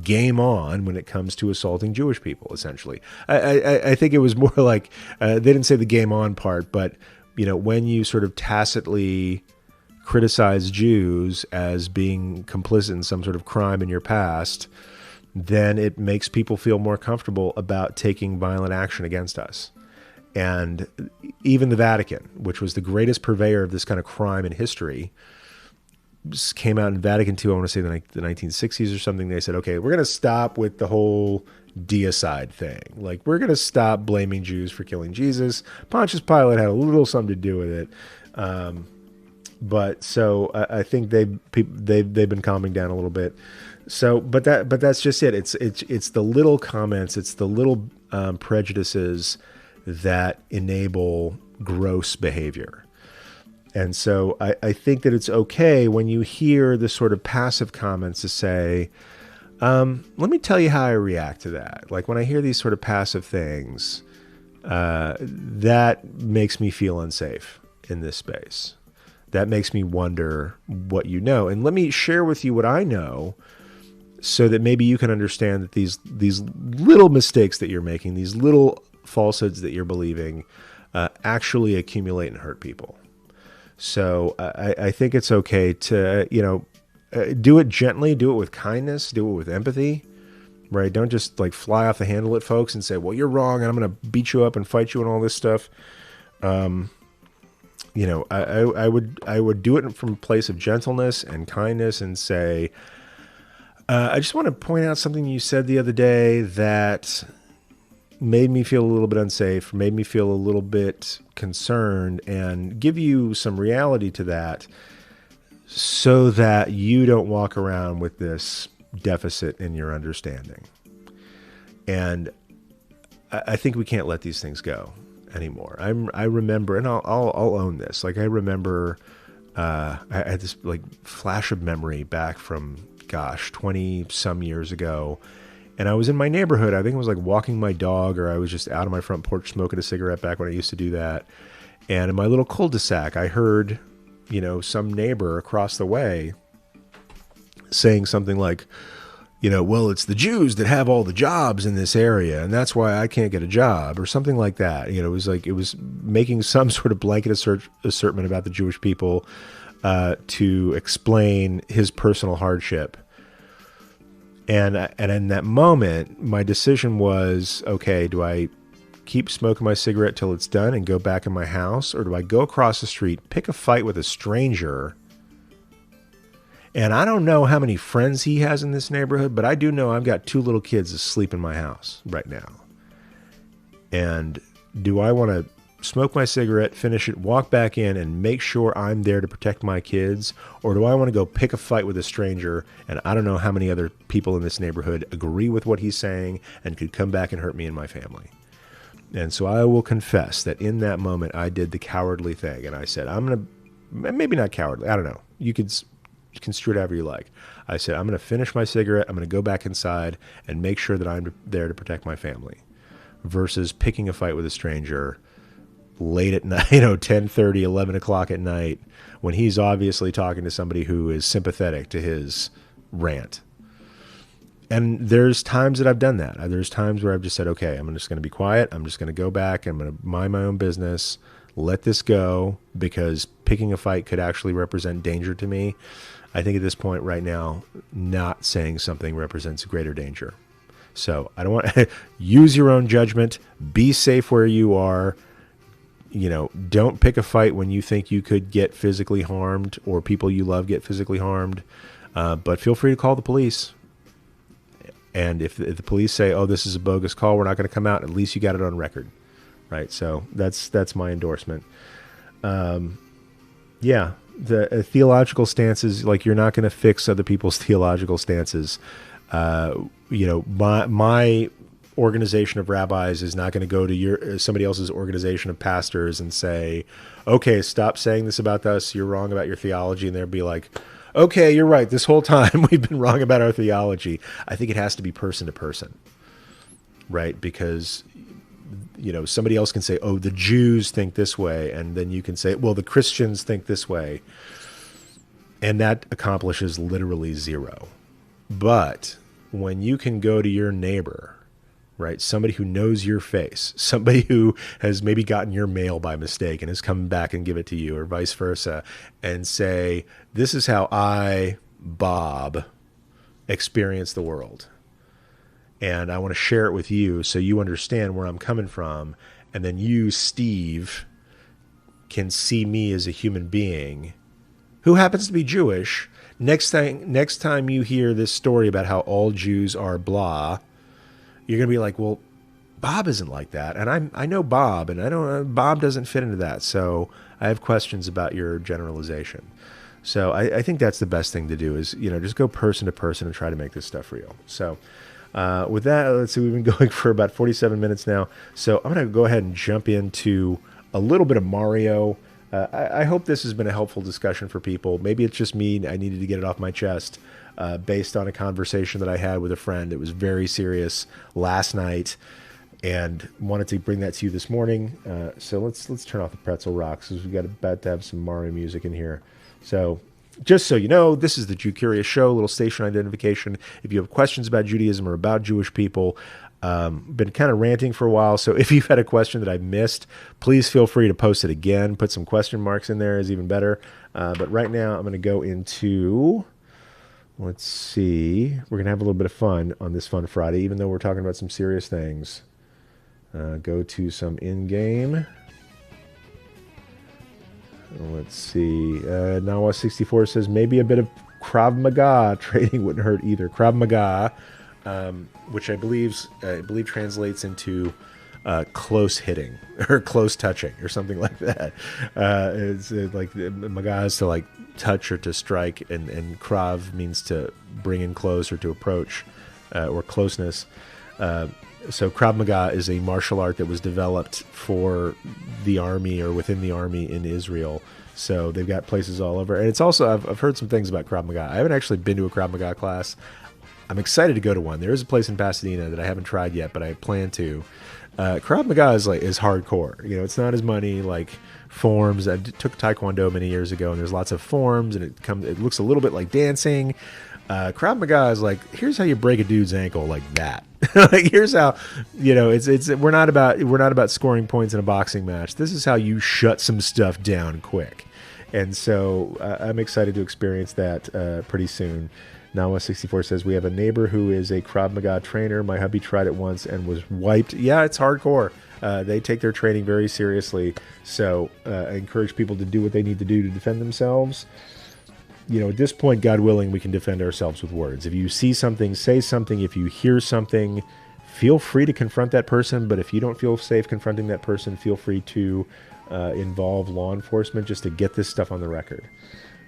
game on when it comes to assaulting Jewish people, essentially. I think it was more like, they didn't say the game on part, but, when you sort of tacitly criticize Jews as being complicit in some sort of crime in your past, then it makes people feel more comfortable about taking violent action against us. And even the Vatican, which was the greatest purveyor of this kind of crime in history, came out in Vatican II, I want to say the 1960s or something. They said, okay, we're going to stop with the whole deicide thing. Like, we're going to stop blaming Jews for killing Jesus. Pontius Pilate had a little something to do with it. But so I think they've been calming down a little bit. So, but that's just it. It's the little comments, it's the little prejudices that enable gross behavior. And so I think that it's okay when you hear the sort of passive comments to say, let me tell you how I react to that. Like when I hear these sort of passive things, that makes me feel unsafe in this space. That makes me wonder what you know. And let me share with you what I know so that maybe you can understand that these little mistakes that you're making, these little falsehoods that you're believing, actually accumulate and hurt people. So I think it's okay to, do it gently, do it with kindness, do it with empathy, right? Don't just like fly off the handle at folks and say, well, you're wrong and I'm going to beat you up and fight you and all this stuff. I would do it from a place of gentleness and kindness and say, I just want to point out something you said the other day that made me feel a little bit unsafe, made me feel a little bit concerned, and give you some reality to that so that you don't walk around with this deficit in your understanding. And I think we can't let these things go anymore. I remember, and I'll own this. Like I remember, I had this like flash of memory back from, 20 some years ago. And I was in my neighborhood. I think I was like walking my dog, or I was just out on my front porch smoking a cigarette back when I used to do that. And in my little cul-de-sac, I heard, some neighbor across the way saying something like, well, it's the Jews that have all the jobs in this area, and that's why I can't get a job, or something like that. It was making some sort of blanket assertion about the Jewish people. to explain his personal hardship. And in that moment, my decision was, okay, do I keep smoking my cigarette till it's done and go back in my house? Or do I go across the street, pick a fight with a stranger? And I don't know how many friends he has in this neighborhood, but I do know I've got 2 little kids asleep in my house right now. And do I want to smoke my cigarette, finish it, walk back in, and make sure I'm there to protect my kids? Or do I want to go pick a fight with a stranger, and I don't know how many other people in this neighborhood agree with what he's saying and could come back and hurt me and my family? And so I will confess that in that moment, I did the cowardly thing. And I said, I'm going to, maybe not cowardly, I don't know. You could construe it however you like. I said, I'm going to finish my cigarette. I'm going to go back inside and make sure that I'm there to protect my family, versus picking a fight with a stranger late at night, 10:30, 11 o'clock at night, when he's obviously talking to somebody who is sympathetic to his rant. And there's times that I've done that. There's times where I've just said, okay, I'm just going to be quiet. I'm just going to go back. I'm going to mind my own business, let this go, because picking a fight could actually represent danger to me. I think at this point right now, not saying something represents greater danger. So I don't want to use your own judgment. Be safe where you are. Don't pick a fight when you think you could get physically harmed or people you love get physically harmed. But feel free to call the police. And if the police say, oh, this is a bogus call, we're not going to come out, at least you got it on record. Right? So that's my endorsement. Yeah. The theological stances, like, you're not going to fix other people's theological stances. My organization of rabbis is not going to go to somebody else's organization of pastors and say, okay, stop saying this about us. You're wrong about your theology. And they'll be like, okay, you're right. This whole time we've been wrong about our theology. I think it has to be person to person, right? Because, somebody else can say, oh, the Jews think this way. And then you can say, well, the Christians think this way. And that accomplishes literally zero. But when you can go to your neighbor, right, somebody who knows your face, somebody who has maybe gotten your mail by mistake and has come back and give it to you, or vice versa, and say, this is how I, Bob, experience the world. And I want to share it with you so you understand where I'm coming from. And then you, Steve, can see me as a human being who happens to be Jewish. Next time you hear this story about how all Jews are blah, you're going to be like, well, Bob isn't like that. And I know Bob, and Bob doesn't fit into that. So I have questions about your generalization. So I think that's the best thing to do is, just go person to person and try to make this stuff real. So with that, let's see, we've been going for about 47 minutes now. So I'm going to go ahead and jump into a little bit of Mario. I hope this has been a helpful discussion for people. Maybe it's just me. I needed to get it off my chest based on a conversation that I had with a friend. It was very serious last night, and wanted to bring that to you this morning. So let's turn off the pretzel rocks, because we've got about to have some Mario music in here. So just so you know, this is the Jew Curious Show, little station identification. If you have questions about Judaism or about Jewish people, been kind of ranting for a while. So if you've had a question that I missed, please feel free to post it again. Put some question marks in there is even better. But right now I'm going to go into, let's see, we're going to have a little bit of fun on this Fun Friday, even though we're talking about some serious things. Go to some in-game. Let's see. Nawa64 says maybe a bit of Krav Maga trading wouldn't hurt either. Krav Maga, which I believe translates into close hitting or close touching or something like that. It's like Maga is to like touch or to strike, and Krav means to bring in close or to approach or closeness. So Krav Maga is a martial art that was developed for the army or within the army in Israel. So they've got places all over. And it's also, I've heard some things about Krav Maga. I haven't actually been to a Krav Maga class. I'm excited to go to one. There is a place in Pasadena that I haven't tried yet, but I plan to. Krav Maga is hardcore. It's not as many like forms. I took Taekwondo many years ago, and there's lots of forms, and it looks a little bit like dancing. Krav Maga is like, here's how you break a dude's ankle like that. Like, here's how, we're not about scoring points in a boxing match. This is how you shut some stuff down quick. And so I'm excited to experience that pretty soon. Nawa64 says, we have a neighbor who is a Krav Maga trainer. My hubby tried it once and was wiped. Yeah, it's hardcore. They take their training very seriously. So I encourage people to do what they need to do to defend themselves. You know, at this point, God willing, we can defend ourselves with words. If you see something, say something. If you hear something, feel free to confront that person. But if you don't feel safe confronting that person, feel free to involve law enforcement just to get this stuff on the record.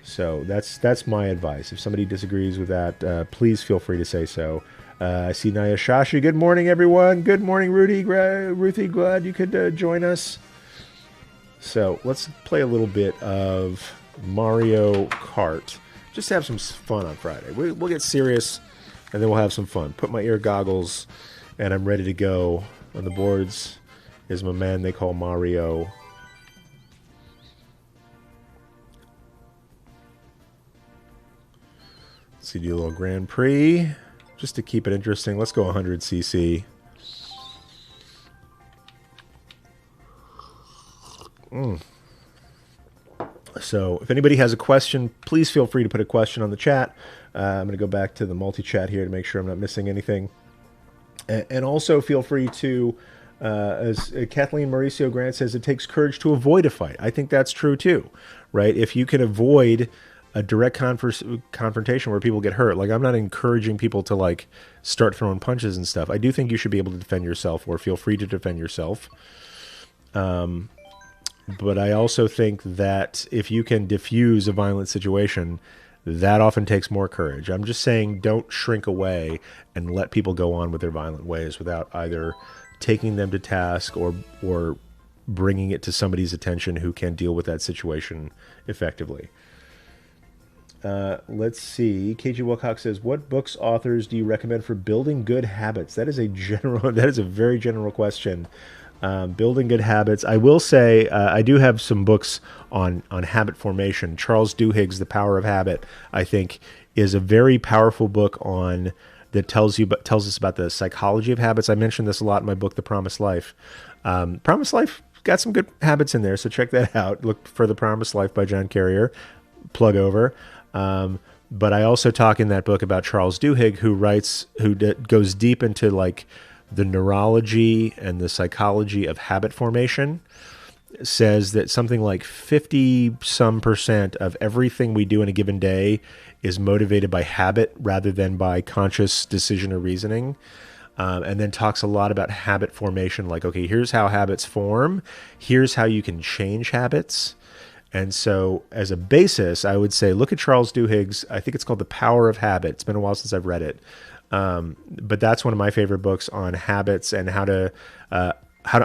So that's my advice. If somebody disagrees with that, please feel free to say so. I see Naya Shashi. Good morning, everyone. Good morning, Ruthie. Glad you could join us. So let's play a little bit of Mario Kart. Just have some fun on Friday. We'll get serious, and then we'll have some fun. Put my ear goggles, and I'm ready to go. On the boards is my man they call Mario. Let's do a little Grand Prix. Just to keep it interesting, let's go 100cc. So if anybody has a question, please feel free to put a question on the chat. I'm going to go back to the multi-chat here to make sure I'm not missing anything. And also feel free to, as Kathleen Mauricio Grant says, it takes courage to avoid a fight. I think that's true too, right? If you can avoid a direct confrontation where people get hurt. Like, I'm not encouraging people to like start throwing punches and stuff. I do think you should be able to defend yourself, or feel free to defend yourself. But I also think that if you can diffuse a violent situation, that often takes more courage. I'm just saying, don't shrink away and let people go on with their violent ways without either taking them to task or bringing it to somebody's attention who can deal with that situation effectively. Let's see. KG Wilcox says, what books, authors do you recommend for building good habits? That is a very general question. Building good habits. I will say, I do have some books on habit formation. Charles Duhigg's The Power of Habit, I think, is a very powerful book that tells us about the psychology of habits. I mentioned this a lot in my book, The Promised Life. Promised Life got some good habits in there, so check that out. Look for The Promised Life by John Carrier. Plug over. But I also talk in that book about Charles Duhigg, who goes deep into like the neurology and the psychology of habit formation. Says that something like 50% of everything we do in a given day is motivated by habit rather than by conscious decision or reasoning. And then talks a lot about habit formation. Like, okay, here's how habits form. Here's how you can change habits. And so as a basis, I would say, look at Charles Duhigg's, I think it's called The Power of Habit. It's been a while since I've read it. But that's one of my favorite books on habits and how to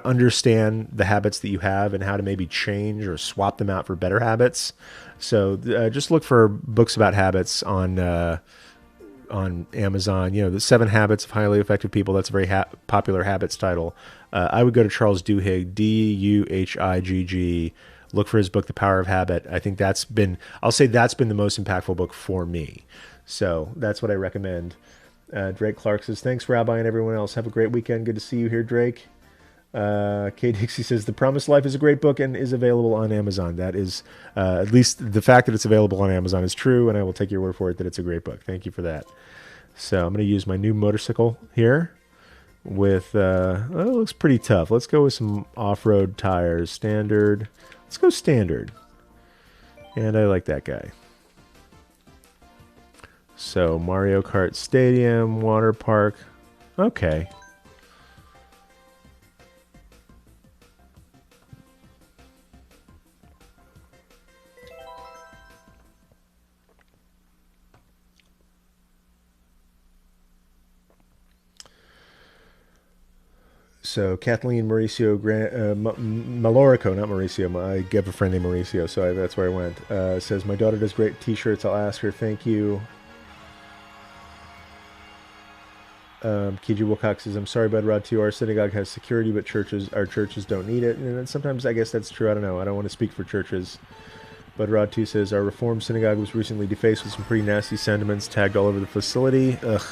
understand the habits that you have and how to maybe change or swap them out for better habits. So just look for books about habits on Amazon. You know, The 7 Habits of Highly Effective People. That's a very popular habits title. I would go to Charles Duhigg, Duhigg. Look for his book, The Power of Habit. I think that's been the most impactful book for me. So that's what I recommend. Drake Clark says, thanks, Rabbi, and everyone else. Have a great weekend. Good to see you here, Drake. Kay Dixie says, The Promised Life is a great book and is available on Amazon. That is, at least the fact that it's available on Amazon is true, and I will take your word for it that it's a great book. Thank you for that. So I'm going to use my new motorcycle here with, it looks pretty tough. Let's go with some off-road tires. Standard. Let's go standard. And I like that guy. So Mario Kart Stadium, water park. Okay. So Kathleen Mauricio Malorico, not Mauricio. I have a friend named Mauricio, so that's where I went. Says, my daughter does great t-shirts. I'll ask her. Thank you. Kiji Wilcox says, I'm sorry, Bud Rod, too. Our synagogue has security, but our churches don't need it. And sometimes I guess that's true. I don't know. I don't want to speak for churches. Bud Rod 2 says, our Reformed synagogue was recently defaced with some pretty nasty sentiments tagged all over the facility. Ugh.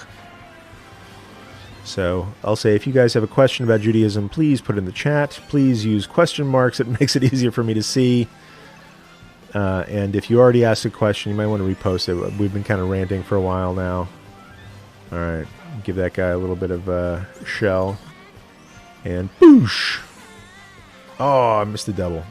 So I'll say, if you guys have a question about Judaism, please put it in the chat. Please use question marks. It makes it easier for me to see. And if you already asked a question, you might want to repost it. We've been kind of ranting for a while now. All right, give that guy a little bit of shell. And boosh! Oh, I missed the double.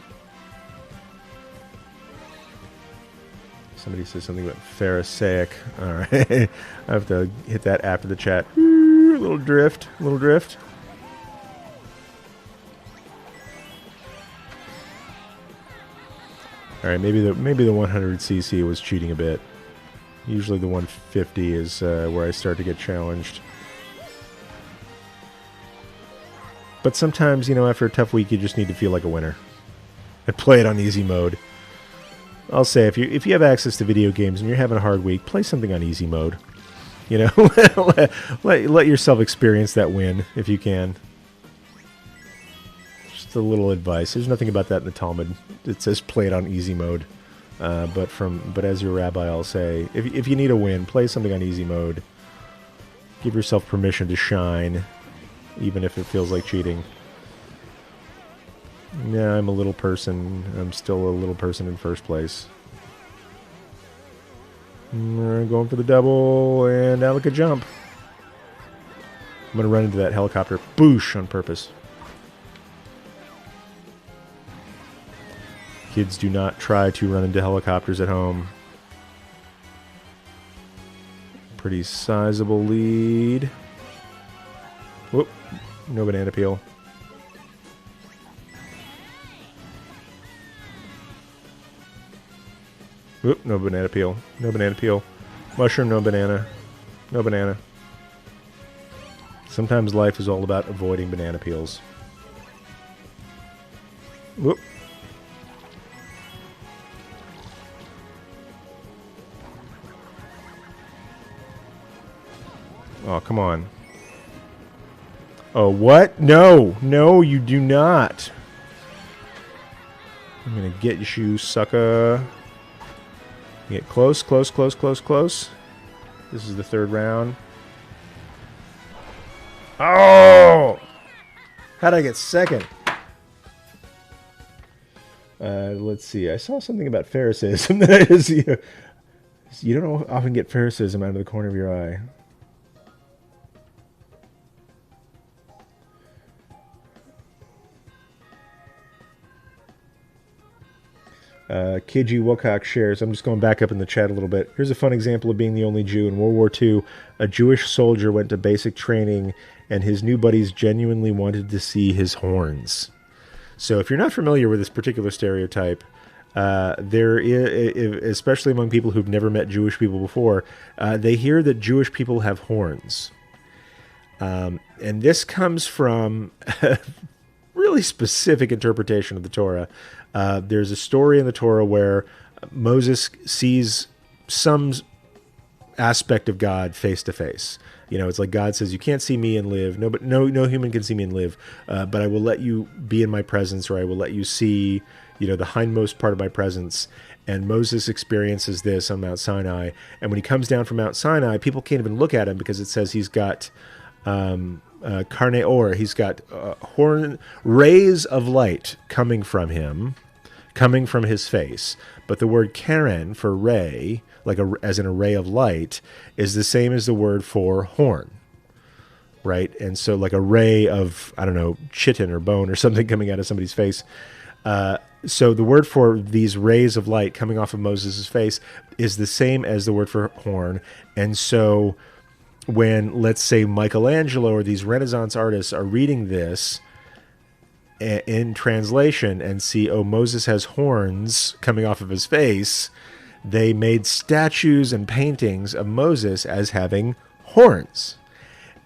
Somebody says something about Pharisaic. All right, I have to hit that after the chat. A little drift, a little drift. All right, maybe the 100cc was cheating a bit. Usually the 150 is where I start to get challenged. But sometimes, you know, after a tough week, you just need to feel like a winner and play it on easy mode. I'll say, if you have access to video games and you're having a hard week, play something on easy mode. You know, let yourself experience that win if you can. Just a little advice. There's nothing about that in the Talmud. It says play it on easy mode. But as your rabbi, I'll say, if you need a win, play something on easy mode. Give yourself permission to shine, even if it feels like cheating. Yeah, I'm a little person. I'm still a little person in first place. Going for the double, and now look at jump. I'm going to run into that helicopter. Boosh on purpose. Kids, do not try to run into helicopters at home. Pretty sizable lead. Whoop. No banana peel. Whoop, no banana peel. No banana peel. Mushroom, no banana. No banana. Sometimes life is all about avoiding banana peels. Whoop. Oh, come on. Oh, what? No. No, you do not. I'm going to get you, sucker. Get close, close, close, close, close. This is the third round. Oh! How'd I get second? Let's see. I saw something about Pharisaism. That is, you don't often get Pharisaism out of the corner of your eye. KG Wilcox shares, I'm just going back up in the chat a little bit. Here's a fun example of being the only Jew. In World War II, a Jewish soldier went to basic training, and his new buddies genuinely wanted to see his horns. So if you're not familiar with this particular stereotype, there is, especially among people who've never met Jewish people before, they hear that Jewish people have horns. And this comes from a really specific interpretation of the Torah. There's a story in the Torah where Moses sees some aspect of God face to face. You know, it's like God says, "You can't see me and live. No human can see me and live. But I will let you be in my presence, or I will let you see, the hindmost part of my presence." And Moses experiences this on Mount Sinai. And when he comes down from Mount Sinai, people can't even look at him because it says he's got carne or. He's got rays of light coming from him, coming from his face. But the word karen for ray, as in a ray of light, is the same as the word for horn, right? And so like a ray of, I don't know, chitin or bone or something coming out of somebody's face. So the word for these rays of light coming off of Moses' face is the same as the word for horn. And so when, let's say, Michelangelo or these Renaissance artists are reading this in translation and see, oh, Moses has horns coming off of his face, they made statues and paintings of Moses as having horns.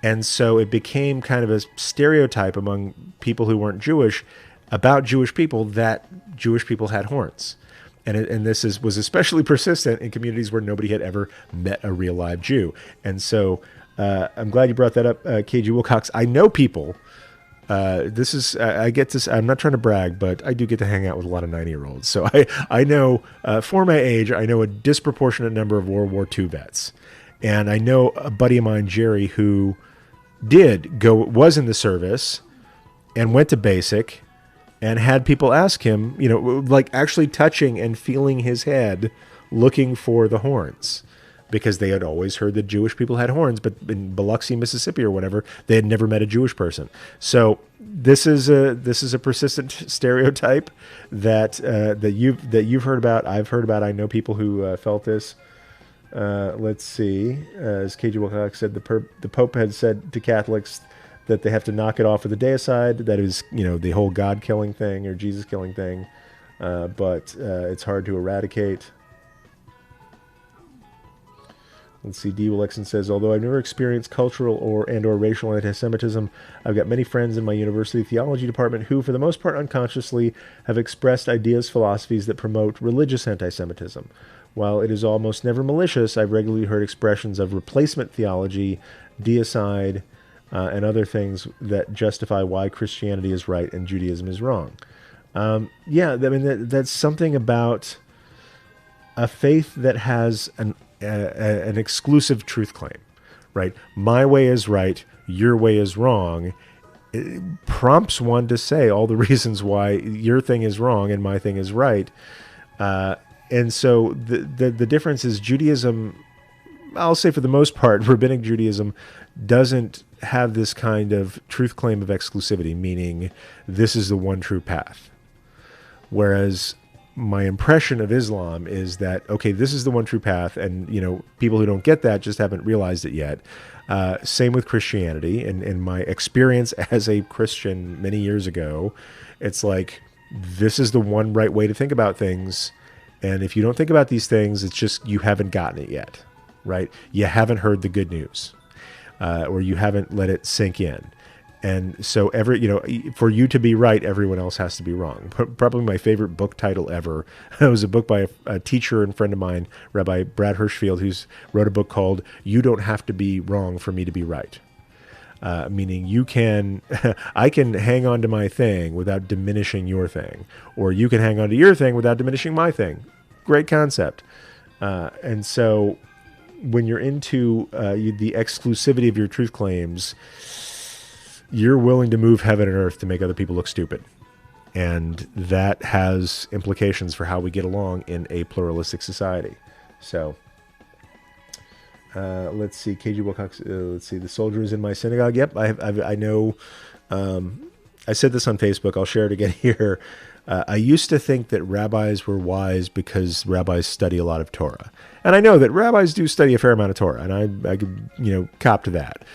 And so it became kind of a stereotype among people who weren't Jewish about Jewish people that Jewish people had horns. And this was especially persistent in communities where nobody had ever met a real live Jew. And so I'm glad you brought that up, KG Wilcox. I know people. I get this. I'm not trying to brag, but I do get to hang out with a lot of 90-year-olds. So I know, for my age, I know a disproportionate number of World War II vets. And I know a buddy of mine, Jerry, who was in the service and went to basic and had people ask him, like actually touching and feeling his head, looking for the horns, because they had always heard that Jewish people had horns, but in Biloxi, Mississippi, or whatever, they had never met a Jewish person. So this is a persistent stereotype that you've heard about. I've heard about. I know people who felt this. Let's see. As KG Wilcox said, the Pope had said to Catholics that they have to knock it off with the deicide. That is, the whole God killing thing or Jesus killing thing. But it's hard to eradicate. Let's see. D. Willexon says, although I've never experienced cultural or racial anti-Semitism, I've got many friends in my university theology department who, for the most part unconsciously, have expressed ideas, philosophies that promote religious anti-Semitism. While it is almost never malicious, I've regularly heard expressions of replacement theology, deicide, and other things that justify why Christianity is right and Judaism is wrong. That's something about a faith that has an exclusive truth claim, right? My way is right, your way is wrong. It prompts one to say all the reasons why your thing is wrong and my thing is right. And so the difference is Judaism, I'll say for the most part, Rabbinic Judaism doesn't have this kind of truth claim of exclusivity, meaning this is the one true path. Whereas my impression of Islam is that, okay, this is the one true path, and people who don't get that just haven't realized it yet. Same with Christianity. And in my experience as a Christian many years ago, it's like, this is the one right way to think about things. And if you don't think about these things, it's just you haven't gotten it yet, right? You haven't heard the good news, or you haven't let it sink in. And so for you to be right, everyone else has to be wrong. Probably my favorite book title ever. It was a book by a teacher and friend of mine, Rabbi Brad Hirschfield, who's wrote a book called "You Don't Have to Be Wrong for Me to Be Right." Meaning I can hang on to my thing without diminishing your thing, or you can hang on to your thing without diminishing my thing. Great concept. And so when you're into the exclusivity of your truth claims, you're willing to move heaven and earth to make other people look stupid. And that has implications for how we get along in a pluralistic society. So let's see. KG Wilcox, let's see. The soldier is in my synagogue. Yep, I know. I said this on Facebook. I'll share it again here. I used to think that rabbis were wise because rabbis study a lot of Torah. And I know that rabbis do study a fair amount of Torah, and I could, cop to that.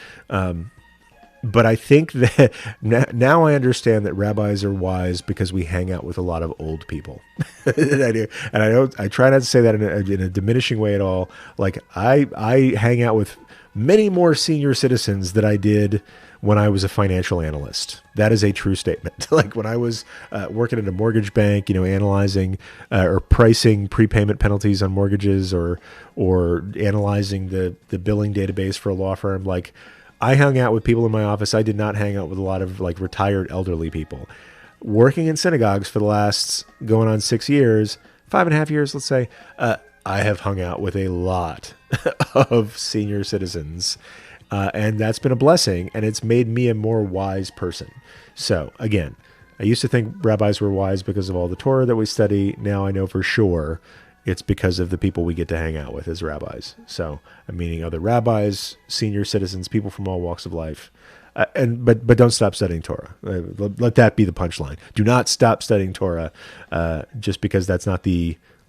But I think that now I understand that rabbis are wise because we hang out with a lot of old people. And I know I try not to say that in a diminishing way at all. Like I hang out with many more senior citizens than I did when I was a financial analyst. That is a true statement. Like when I was working at a mortgage bank, analyzing or pricing prepayment penalties on mortgages, or analyzing the billing database for a law firm, like I hung out with people in my office. I did not hang out with a lot of like retired elderly people. Working in synagogues for the last going on 6 years, 5.5 years, let's say, I have hung out with a lot of senior citizens. And that's been a blessing, and it's made me a more wise person. So again, I used to think rabbis were wise because of all the Torah that we study. Now I know for sure it's because of the people we get to hang out with as rabbis. So I'm meaning other rabbis, senior citizens, people from all walks of life. But don't stop studying Torah. Let that be the punchline. Do not stop studying Torah just because that's not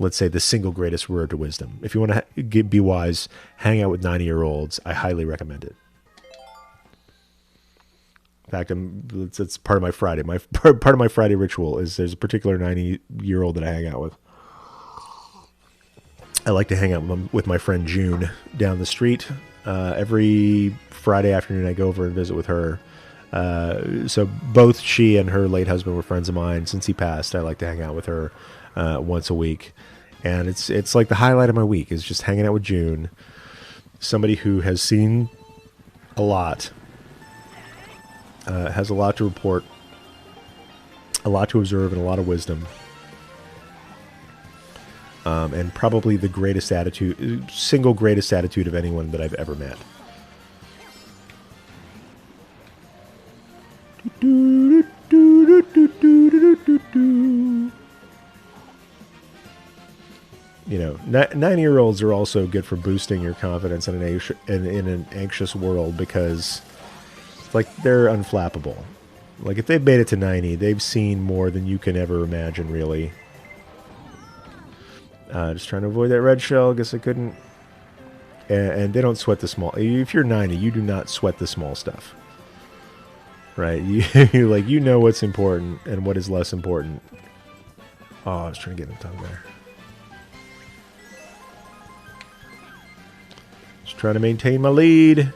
let's say, the single greatest word to wisdom. If you want to be wise, hang out with 90-year-olds. I highly recommend it. In fact, it's part of my Friday. Part of my Friday ritual is there's a particular 90-year-old that I hang out with. I like to hang out with my friend June down the street. Every Friday afternoon, I go over and visit with her. So both she and her late husband were friends of mine. Since he passed, I like to hang out with her once a week. And it's like the highlight of my week is just hanging out with June, somebody who has seen a lot, has a lot to report, a lot to observe, and a lot of wisdom. And probably the single greatest attitude of anyone that I've ever met. You know, 90-year-olds are also good for boosting your confidence in an anxious world because, like, they're unflappable. Like, if they've made it to 90, they've seen more than you can ever imagine, really. Just trying to avoid that red shell. Guess I couldn't. And they don't sweat the small. If you're 90, you do not sweat the small stuff. Right? You know what's important and what is less important. Oh, I was trying to get in the tongue there. Just trying to maintain my lead.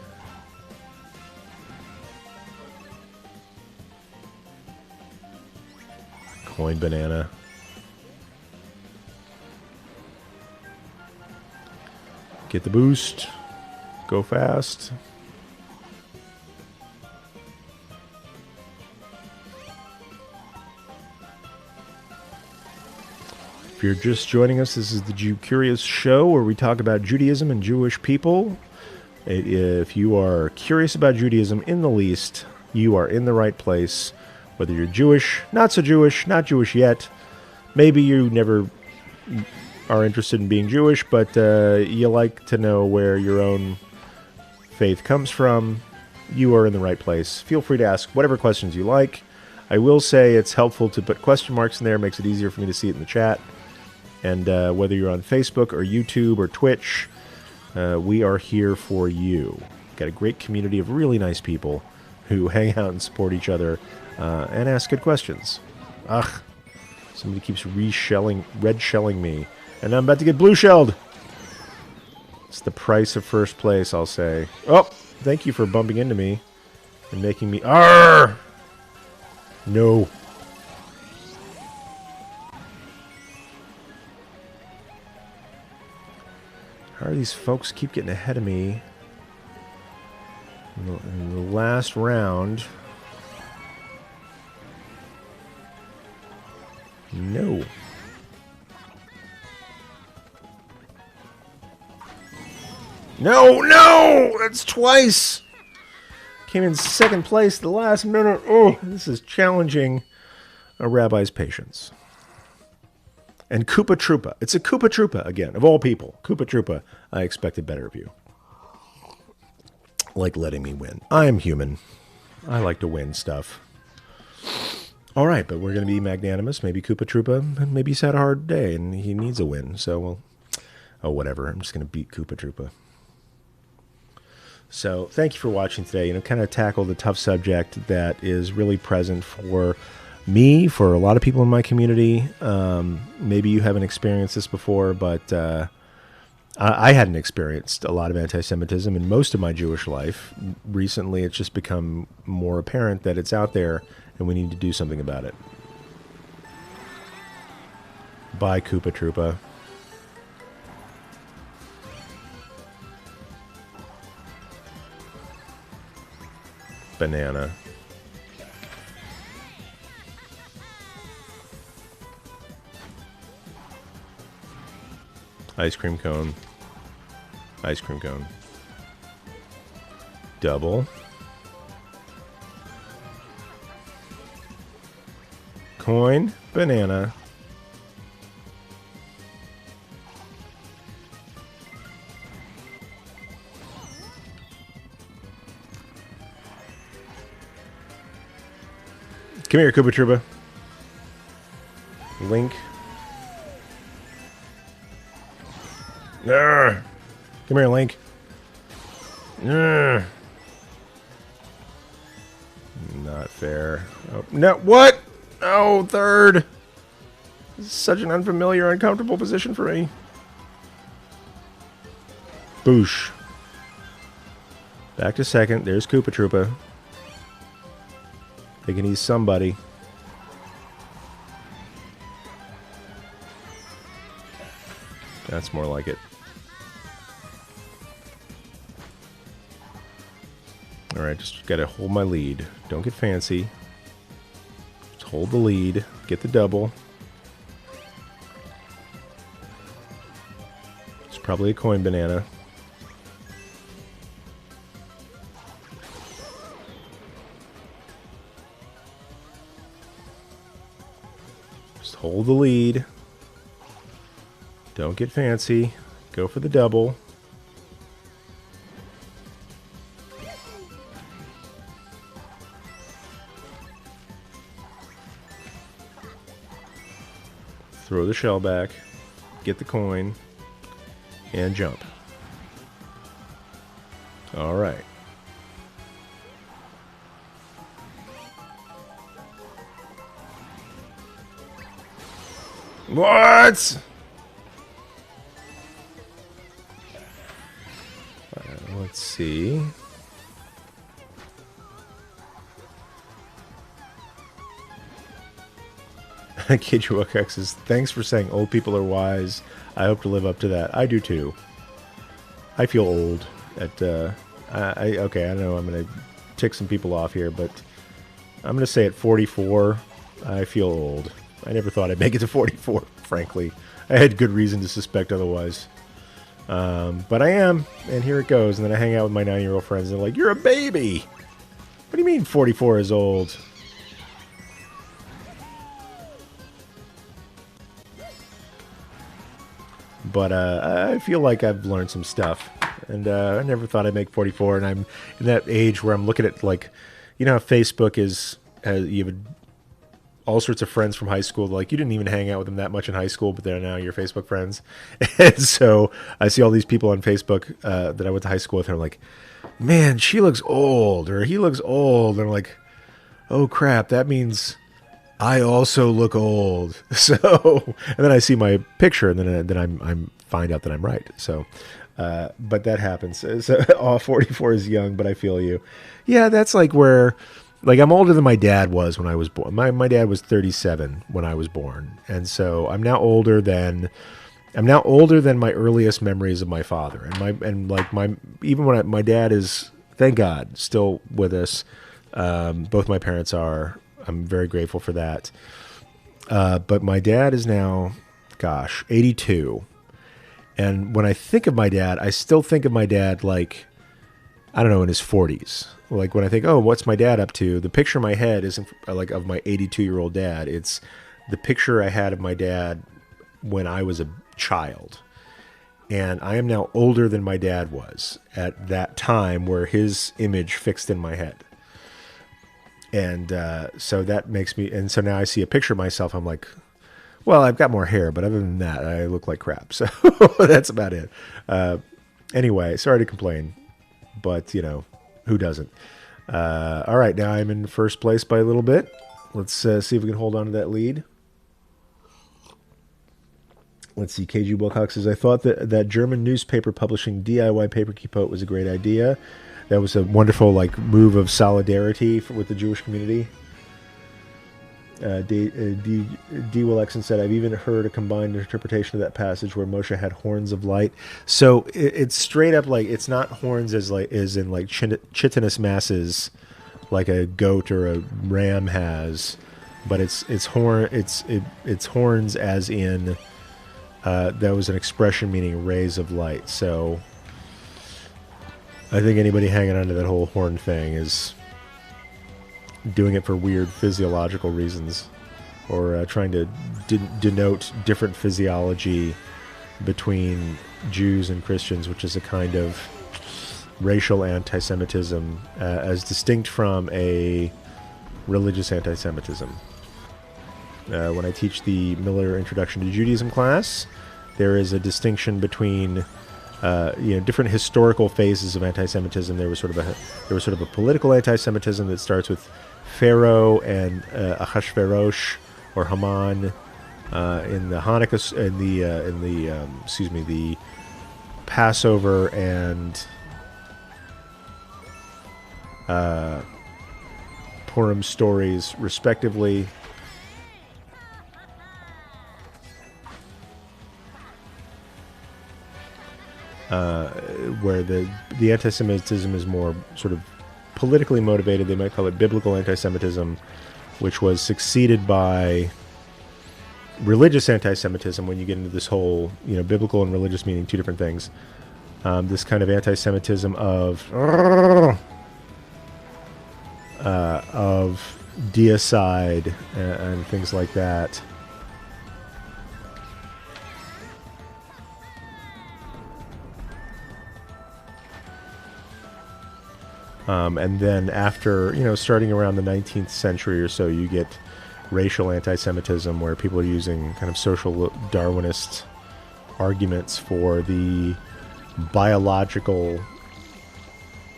Coin banana. Get the boost. Go fast. If you're just joining us, this is the Jew Curious Show where we talk about Judaism and Jewish people. If you are curious about Judaism in the least, you are in the right place. Whether you're Jewish, not so Jewish, not Jewish yet, maybe you never are interested in being Jewish, but you like to know where your own faith comes from, you are in the right place. Feel free to ask whatever questions you like. I will say it's helpful to put question marks in there. It makes it easier for me to see it in the chat. And whether you're on Facebook or YouTube or Twitch, we are here for you. Got a great community of really nice people who hang out and support each other and ask good questions. Ugh. Somebody keeps red shelling me. And I'm about to get blue shelled. It's the price of first place, I'll say. Oh, thank you for bumping into me and making me... Arrgh! No. How are these folks keep getting ahead of me in the last round? No. No! That's twice! Came in second place the last minute. Oh, this is challenging a rabbi's patience. And Koopa Troopa. It's a Koopa Troopa, again, of all people. Koopa Troopa, I expected better of you. Like letting me win. I am human. I like to win stuff. All right, but we're going to be magnanimous. Maybe Koopa Troopa, maybe he's had a hard day and he needs a win. So, well, oh, whatever. I'm just going to beat Koopa Troopa. So, thank you for watching today. You know, kind of tackle the tough subject that is really present for me, for a lot of people in my community. Maybe you haven't experienced this before, but I hadn't experienced a lot of anti-Semitism in most of my Jewish life. Recently, it's just become more apparent that it's out there, and we need to do something about it. Bye, Koopa Troopa. Banana. Ice cream cone. Ice cream cone. Double. Coin. Banana. Come here, Koopa Troopa. Link. Come here, Link. Not fair. Oh, no, what? Oh, third. This is such an unfamiliar, uncomfortable position for me. Boosh. Back to second. There's Koopa Troopa. Thinking he's somebody. That's more like it. Alright, just gotta hold my lead. Don't get fancy. Just hold the lead. Get the double. It's probably a coin banana. Just hold the lead. Don't get fancy. Go for the double. Throw the shell back. Get the coin. And jump. All right. What? Let's see. KJWX says, thanks for saying old people are wise. I hope to live up to that. I do too. I feel old at, okay, I know I'm going to tick some people off here, but I'm going to say at 44, I feel old. I never thought I'd make it to 44, frankly. I had good reason to suspect otherwise. But I am, and here it goes. And then I hang out with my 9-year-old friends, and they're like, you're a baby! What do you mean 44 is old? But I feel like I've learned some stuff. And I never thought I'd make 44, and I'm in that age where I'm looking at, like, you know how Facebook is, you have all sorts of friends from high school. Like, you didn't even hang out with them that much in high school, but they're now your Facebook friends. And so I see all these people on Facebook that I went to high school with, and I'm like, man, she looks old, or he looks old. And I'm like, oh crap, that means I also look old. So, and then I see my picture, and then I'm find out that I'm right. So, but that happens. So, 44 is young, but I feel you. Yeah, that's like where, like, I'm older than my dad was when I was born. My dad was 37 when I was born, and so I'm now older than my earliest memories of my father. And even when my dad is, thank God, still with us. Both my parents are. I'm very grateful for that. But my dad is now, 82. And when I think of my dad, I still think of my dad like, I don't know, in his 40s. Like when I think, oh, what's my dad up to? The picture in my head isn't like of my 82-year-old dad. It's the picture I had of my dad when I was a child. And I am now older than my dad was at that time, where his image fixed in my head. And so that makes me, and so now I see a picture of myself. I'm like, well, I've got more hair, but other than that, I look like crap. So that's about it. Anyway, sorry to complain, but you know, who doesn't? All right, now I'm in first place by a little bit. Let's see if we can hold on to that lead. Let's see. KG Wilcox says, I thought that German newspaper publishing DIY paper keepot was a great idea. That was a wonderful move of solidarity with the Jewish community. D. Willexen said, I've even heard a combined interpretation of that passage where Moshe had horns of light. So it's straight up it's not horns as in chitinous masses like a goat or a ram has, but it's horns as in that was an expression meaning rays of light. So I think anybody hanging on to that whole horn thing is doing it for weird physiological reasons, or trying to denote different physiology between Jews and Christians, which is a kind of racial anti-Semitism as distinct from a religious anti-Semitism. When I teach the Miller Introduction to Judaism class, there is a distinction between different historical phases of anti-Semitism. There was sort of a political anti-Semitism that starts with Pharaoh and Ahasuerus or Haman in the Hanukkah, the Passover and Purim stories, respectively. Where the anti-Semitism is more sort of politically motivated. They might call it biblical anti-Semitism, which was succeeded by religious anti-Semitism. When you get into this whole, biblical and religious meaning two different things. This kind of anti-Semitism of deicide and things like that. And then after, starting around the 19th century or so, you get racial anti-Semitism, where people are using kind of social Darwinist arguments for the biological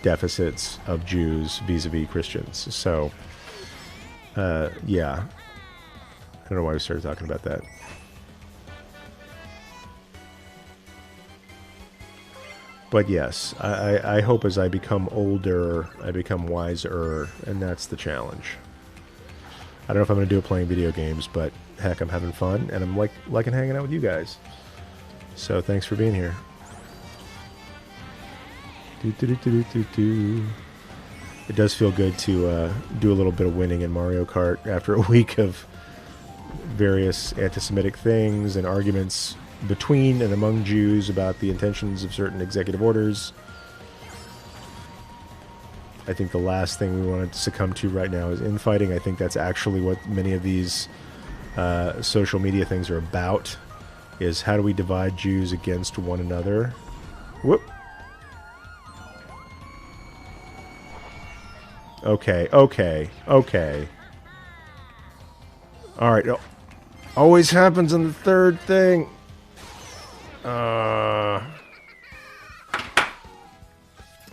deficits of Jews vis-a-vis Christians. So, yeah. I don't know why we started talking about that. But yes, I hope as I become older, I become wiser, and that's the challenge. I don't know if I'm going to do it playing video games, but heck, I'm having fun, and I'm liking hanging out with you guys. So thanks for being here. It does feel good to do a little bit of winning in Mario Kart after a week of various anti-Semitic things and arguments between and among Jews about the intentions of certain executive orders. I think the last thing we want to succumb to right now is infighting. I think that's actually what many of these social media things are about, is how do we divide Jews against one another. Whoop. Okay. All right. Always happens in the third thing.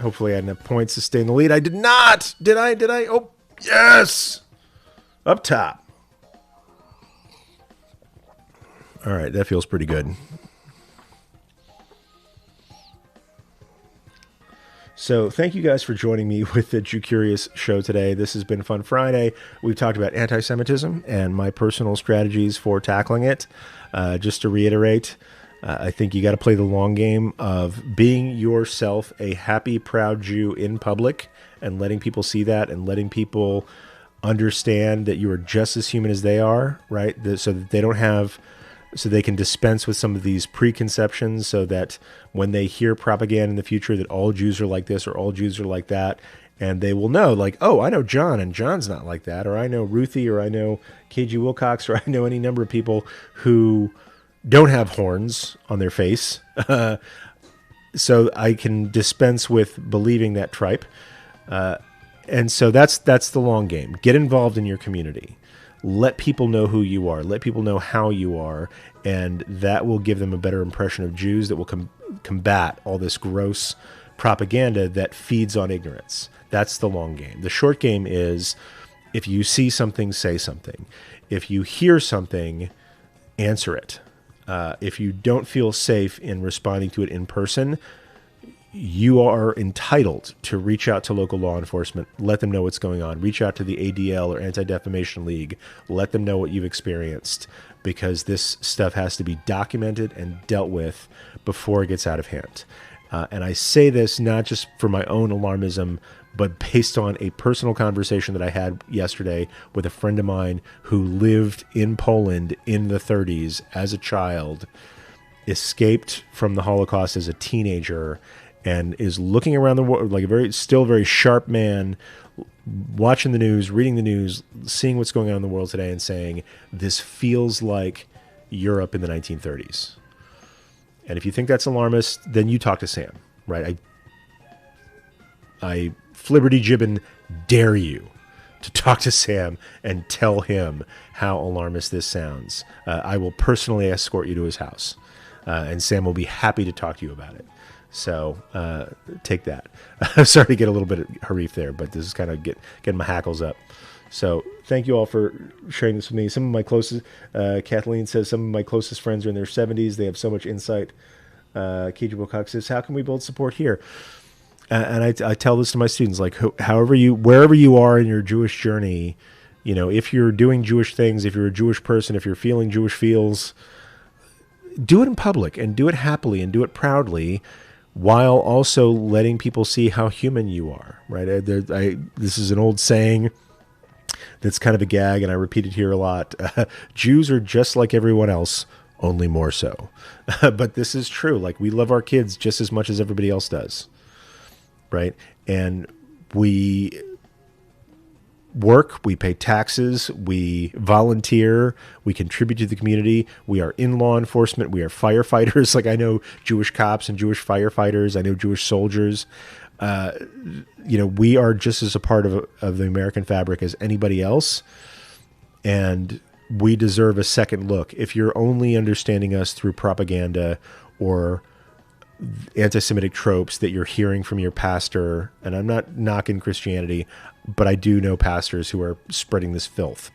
Hopefully I had enough points to stay in the lead. I did not! Did I? Oh, yes! Up top. All right, that feels pretty good. So thank you guys for joining me with the Jew Curious show today. This has been Fun Friday. We've talked about anti-Semitism and my personal strategies for tackling it. Just to reiterate, I think you got to play the long game of being yourself a happy, proud Jew in public and letting people see that and letting people understand that you are just as human as they are, right? So that they don't have, so they can dispense with some of these preconceptions, so that when they hear propaganda in the future that all Jews are like this or all Jews are like that, and they will know, like, oh, I know John, and John's not like that, or I know Ruthie, or I know KG Wilcox, or I know any number of people who don't have horns on their face. So I can dispense with believing that tripe. And so that's the long game. Get involved in your community. Let people know who you are. Let people know how you are. And that will give them a better impression of Jews, that will combat all this gross propaganda that feeds on ignorance. That's the long game. The short game is, if you see something, say something. If you hear something, answer it. If you don't feel safe in responding to it in person, you are entitled to reach out to local law enforcement, let them know what's going on. Reach out to the ADL or Anti-Defamation League. Let them know what you've experienced, because this stuff has to be documented and dealt with before it gets out of hand. And I say this not just for my own alarmism, but based on a personal conversation that I had yesterday with a friend of mine who lived in Poland in the 30s as a child, escaped from the Holocaust as a teenager, and is looking around the world like a still very sharp man, watching the news, reading the news, seeing what's going on in the world today, and saying, this feels like Europe in the 1930s. And if you think that's alarmist, then you talk to Sam, right? I flibberty gibbon dare you to talk to Sam and tell him how alarmist this sounds. I will personally escort you to his house, and Sam will be happy to talk to you about it. So take that. Sorry to get a little bit of harif there, but this is kind of getting my hackles up. So thank you all for sharing this with me. Some of my closest, Kathleen says, some of my closest friends are in their 70s. They have so much insight. KG Wilcox says, how can we build support here? And I tell this to my students, like, wherever you are in your Jewish journey, if you're doing Jewish things, if you're a Jewish person, if you're feeling Jewish feels, do it in public and do it happily and do it proudly, while also letting people see how human you are, right? This is an old saying that's kind of a gag, and I repeat it here a lot. Jews are just like everyone else, only more so. But this is true. Like, we love our kids just as much as everybody else does, right? And we work, we pay taxes, we volunteer, we contribute to the community. We are in law enforcement. We are firefighters. Like, I know Jewish cops and Jewish firefighters. I know Jewish soldiers. We are just as a part of the American fabric as anybody else, and we deserve a second look. If you're only understanding us through propaganda or anti-Semitic tropes that you're hearing from your pastor, and I'm not knocking Christianity, but I do know pastors who are spreading this filth.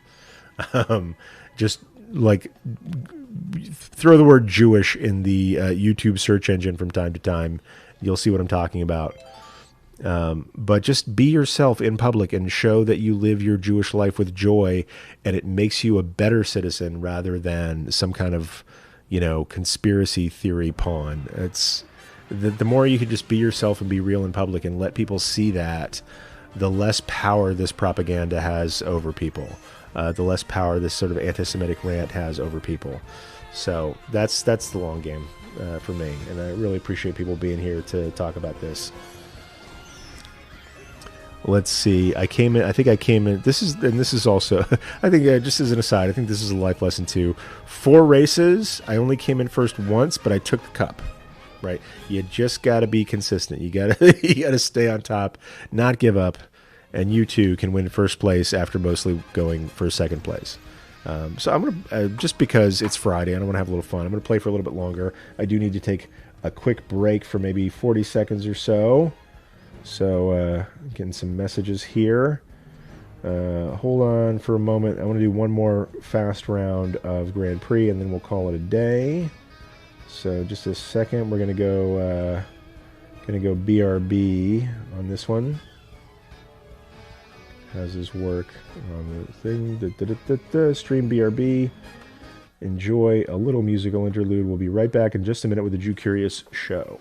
Just like throw the word Jewish in the YouTube search engine from time to time. You'll see what I'm talking about. But just be yourself in public and show that you live your Jewish life with joy, and it makes you a better citizen rather than some kind of, conspiracy theory pawn. It's the more you can just be yourself and be real in public and let people see that, the less power this propaganda has over people. The less power this sort of anti-Semitic rant has over people. So that's the long game for me, and I really appreciate people being here to talk about this. Let's see. I think I came in. This is also, I think just as an aside, I think this is a life lesson too. 4 races. I only came in first once, but I took the cup. Right. You just got to be consistent. You got to stay on top, not give up, and you too can win first place after mostly going for second place. So I'm gonna just because it's Friday, I don't want to have a little fun. I'm gonna play for a little bit longer. I do need to take a quick break for maybe 40 seconds or so. So getting some messages here. Hold on for a moment. I want to do one more fast round of Grand Prix, and then we'll call it a day. So just a second. We're gonna go BRB on this one. How's this work on the thing? Stream BRB. Enjoy a little musical interlude. We'll be right back in just a minute with the Jew Curious show.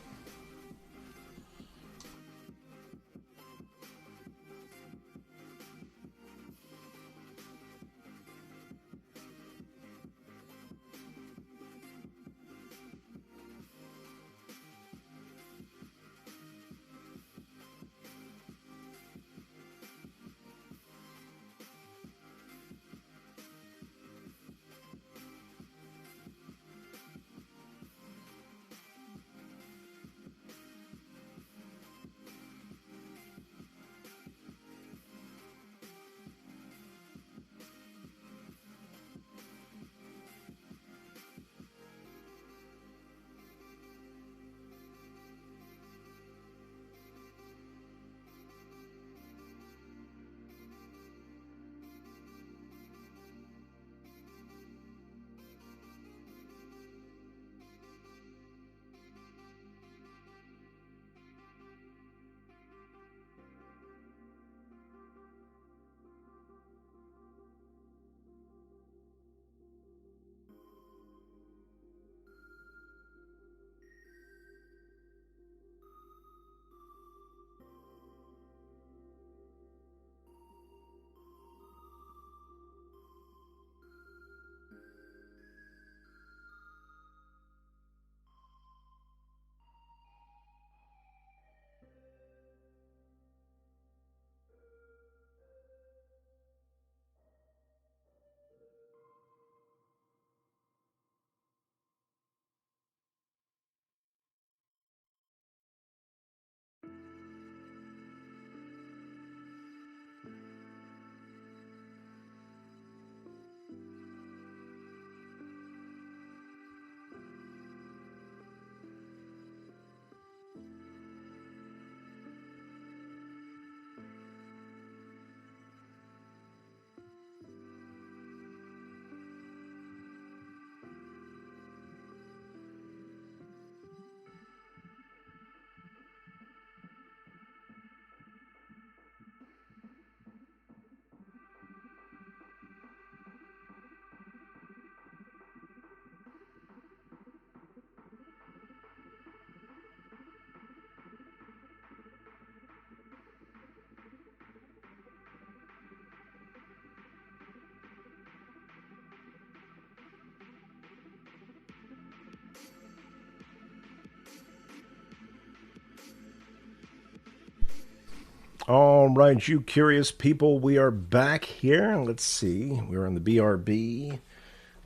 All right, you curious people, we are back here. Let's see. We're on the BRB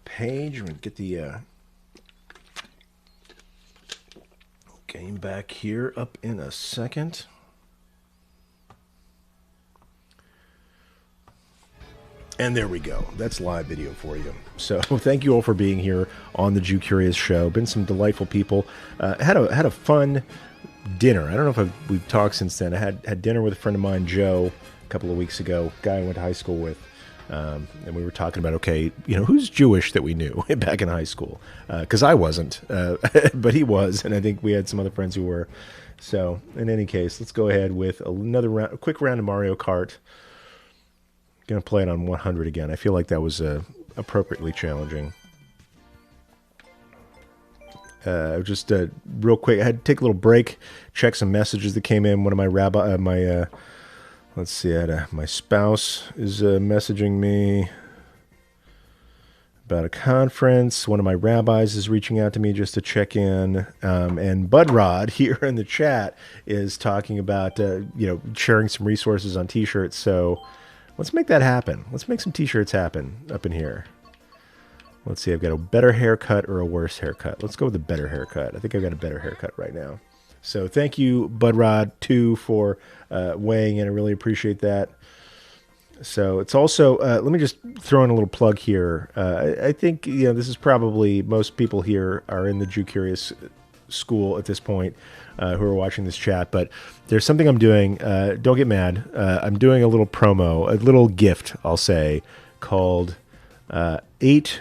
page. We're going to get the game back here up in a second. And there we go. That's live video for you. So thank you all for being here on the Jew Curious Show. Been some delightful people. Had a fun dinner. I don't know if we've talked since then. I had dinner with a friend of mine, Joe, a couple of weeks ago. Guy I went to high school with. And we were talking about, okay, who's Jewish that we knew back in high school? Because I wasn't, but he was, and I think we had some other friends who were. So in any case, let's go ahead with another round, a quick round of Mario Kart. Going to play it on 100 again. I feel like that was appropriately challenging. Just real quick, I had to take a little break, check some messages that came in. One of my let's see, my spouse is messaging me about a conference. One of my rabbis is reaching out to me just to check in. And Budrod here in the chat is talking about, sharing some resources on t-shirts. So let's make that happen. Let's make some t-shirts happen up in here. Let's see, I've got a better haircut or a worse haircut. Let's go with the better haircut. I think I've got a better haircut right now. So thank you, Budrod, too, for weighing in. I really appreciate that. So it's also, let me just throw in a little plug here. I think, this is probably, most people here are in the Jew Curious school at this point who are watching this chat, but there's something I'm doing. Don't get mad. I'm doing a little promo, a little gift, I'll say, called 8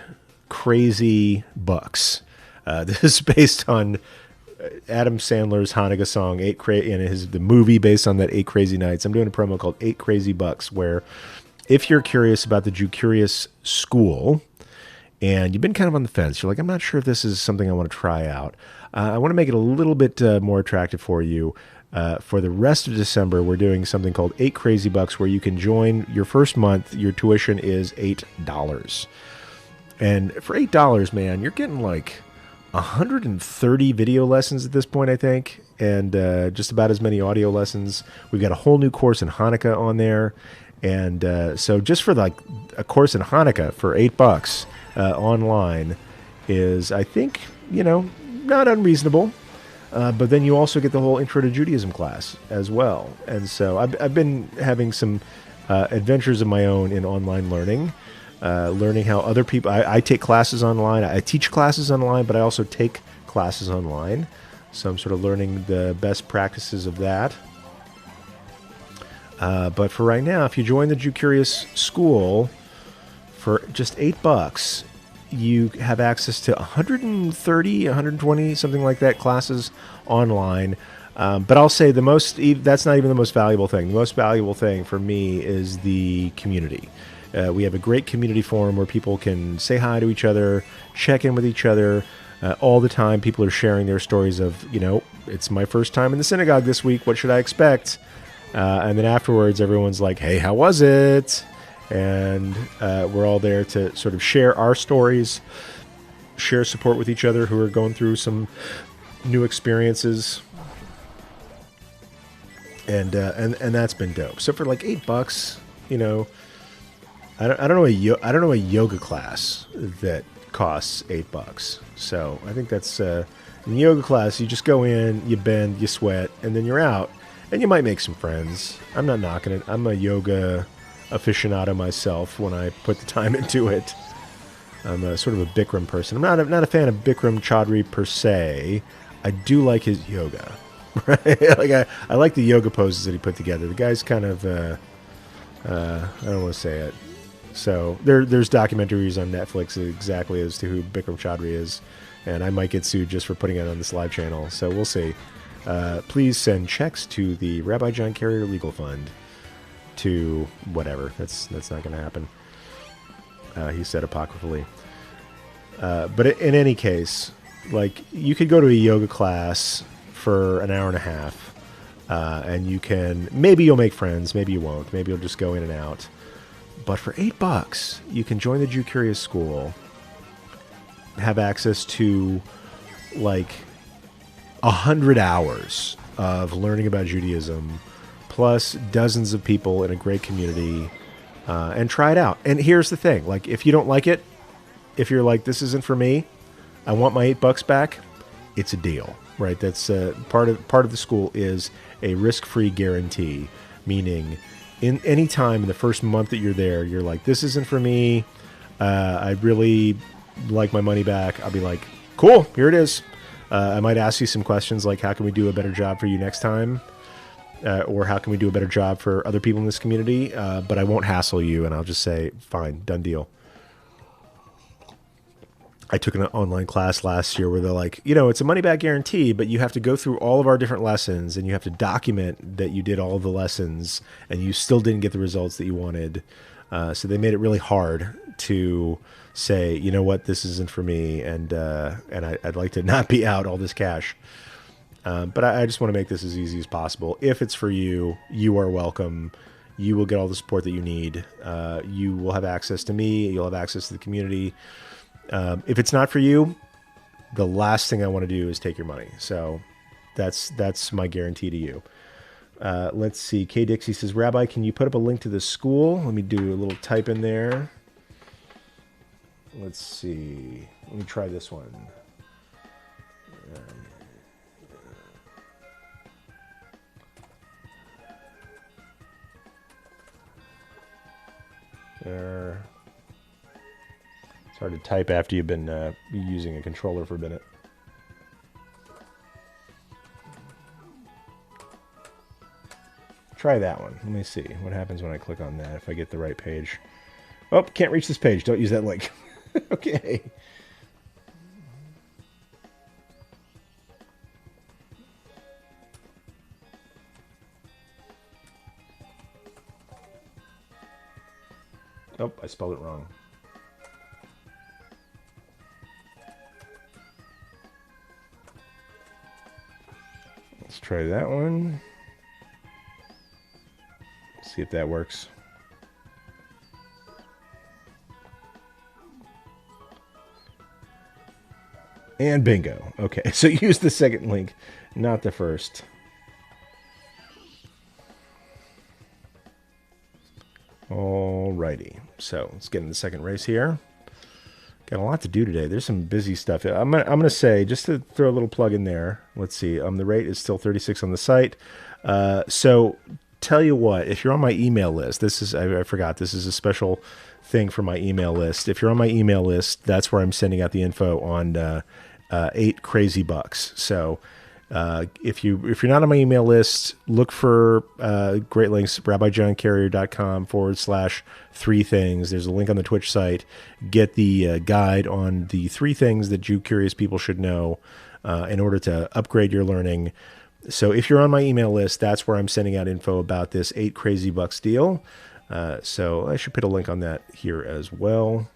Crazy Bucks. This is based on Adam Sandler's Hanukkah song, the movie based on that 8 Crazy Nights. I'm doing a promo called 8 Crazy Bucks, where if you're curious about the Jew Curious school and you've been kind of on the fence, you're like, I'm not sure if this is something I want to try out. I want to make it a little bit more attractive for you. For the rest of December, we're doing something called 8 Crazy Bucks, where you can join your first month. Your tuition is $8. And for $8, man, you're getting like 130 video lessons at this point, I think, and just about as many audio lessons. We've got a whole new course in Hanukkah on there. And so just for like a course in Hanukkah for $8 online is, I think, not unreasonable. But then you also get the whole Intro to Judaism class as well. And so I've been having some adventures of my own in online learning, learning how other people, I take classes online. I teach classes online, but I also take classes online. So I'm sort of learning the best practices of that. But for right now, if you join the Jew Curious school for just $8, you have access to 130, 120, something like that, classes online. But I'll say that's not even the most valuable thing. The most valuable thing for me is the community. We have a great community forum where people can say hi to each other, check in with each other all the time. People are sharing their stories of, it's my first time in the synagogue this week. What should I expect? And then afterwards, everyone's like, hey, how was it? And we're all there to sort of share our stories, share support with each other who are going through some new experiences. And that's been dope. So for like $8, I don't know a yoga class that costs $8. So I think that's in yoga class, you just go in, you bend, you sweat, and then you're out. And you might make some friends. I'm not knocking it. I'm a yoga aficionado myself when I put the time into it. I'm a sort of a Bikram person. I'm not a fan of Bikram Chaudhry per se. I do like his yoga. Right? I like the yoga poses that he put together. The guy's kind of I don't want to say it. So there's documentaries on Netflix exactly as to who Bikram Chaudhry is, and I might get sued just for putting it on this live channel. So we'll see. Please send checks to the Rabbi John Carrier Legal Fund to whatever. That's not going to happen. He said apocryphally. But in any case, like, you could go to a yoga class for an hour and a half, and maybe you'll make friends, maybe you won't. Maybe you'll just go in and out. But for $8, you can join the Jew Curious School, have access to like 100 hours of learning about Judaism, plus dozens of people in a great community, and try it out. And here's the thing, like, if you don't like it, if you're like, this isn't for me, I want my $8 back, it's a deal, right? That's part of the school is a risk-free guarantee, meaning in any time in the first month that you're there, you're like, this isn't for me. I really like my money back. I'll be like, cool, here it is. I might ask you some questions like, how can we do a better job for you next time? Or how can we do a better job for other people in this community? But I won't hassle you, and I'll just say, fine, done deal. I took an online class last year where they're like, it's a money back guarantee, but you have to go through all of our different lessons, and you have to document that you did all of the lessons, and you still didn't get the results that you wanted. So they made it really hard to say, you know what, this isn't for me, and I'd like to not be out all this cash. But I just want to make this as easy as possible. If it's for you, you are welcome. You will get all the support that you need. You will have access to me. You'll have access to the community. If it's not for you, the last thing I want to do is take your money. So that's my guarantee to you. Let's see. K. Dixie says, Rabbi, can you put up a link to the school? Let me do a little type in there. Let's see. Let me try this one. There. It's hard to type after you've been using a controller for a minute. Try that one. Let me see what happens when I click on that, if I get the right page. Oh, can't reach this page. Don't use that link. Okay. Oh, I spelled it wrong. Let's try that one. See if that works. And bingo. Okay, so use the second link, not the first. Alrighty, so let's get in the second race here. Got a lot to do today. There's some busy stuff. I'm gonna say, just to throw a little plug in there. Let's see. The rate is still 36 on the site. So tell you what, if you're on my email list, this is I forgot. This is a special thing for my email list. If you're on my email list, that's where I'm sending out the info on 8 crazy bucks. So if you're not on my email list, look for great links, rabbijohncarrier.com/3 things. There's a link on the Twitch site. Get the guide on the 3 things that Jew curious people should know in order to upgrade your learning. So if you're on my email list, that's where I'm sending out info about this 8 crazy bucks deal. So I should put a link on that here as well,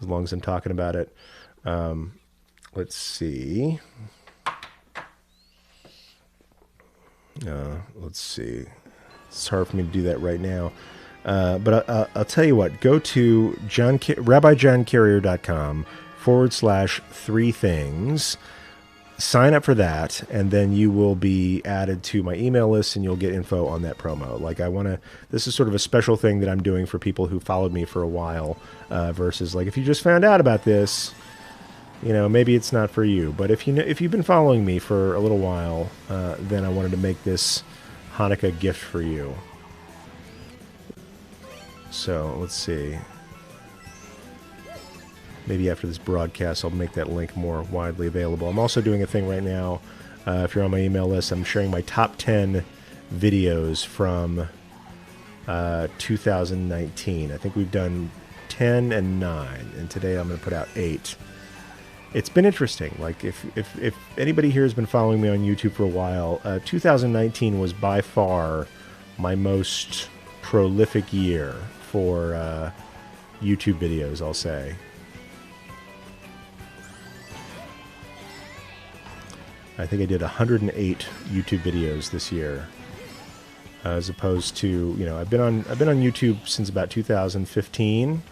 as long as I'm talking about it. Let's see. Let's see. It's hard for me to do that right now. But I'll tell you what. Go to rabbijohncarrier.com/3 things. Sign up for that, and then you will be added to my email list, and you'll get info on that promo. Like this is sort of a special thing that I'm doing for people who followed me for a while, versus like if you just found out about this, maybe it's not for you. But if you've been following me for a little while, then I wanted to make this Hanukkah gift for you. So let's see. Maybe after this broadcast, I'll make that link more widely available. I'm also doing a thing right now. If you're on my email list, I'm sharing my top 10 videos from 2019. I think we've done 10 and 9, and today I'm going to put out 8. It's been interesting. Like if anybody here has been following me on YouTube for a while, 2019 was by far my most prolific year for YouTube videos, I'll say. I think I did 108 YouTube videos this year, as opposed to, I've been on YouTube since about 2015.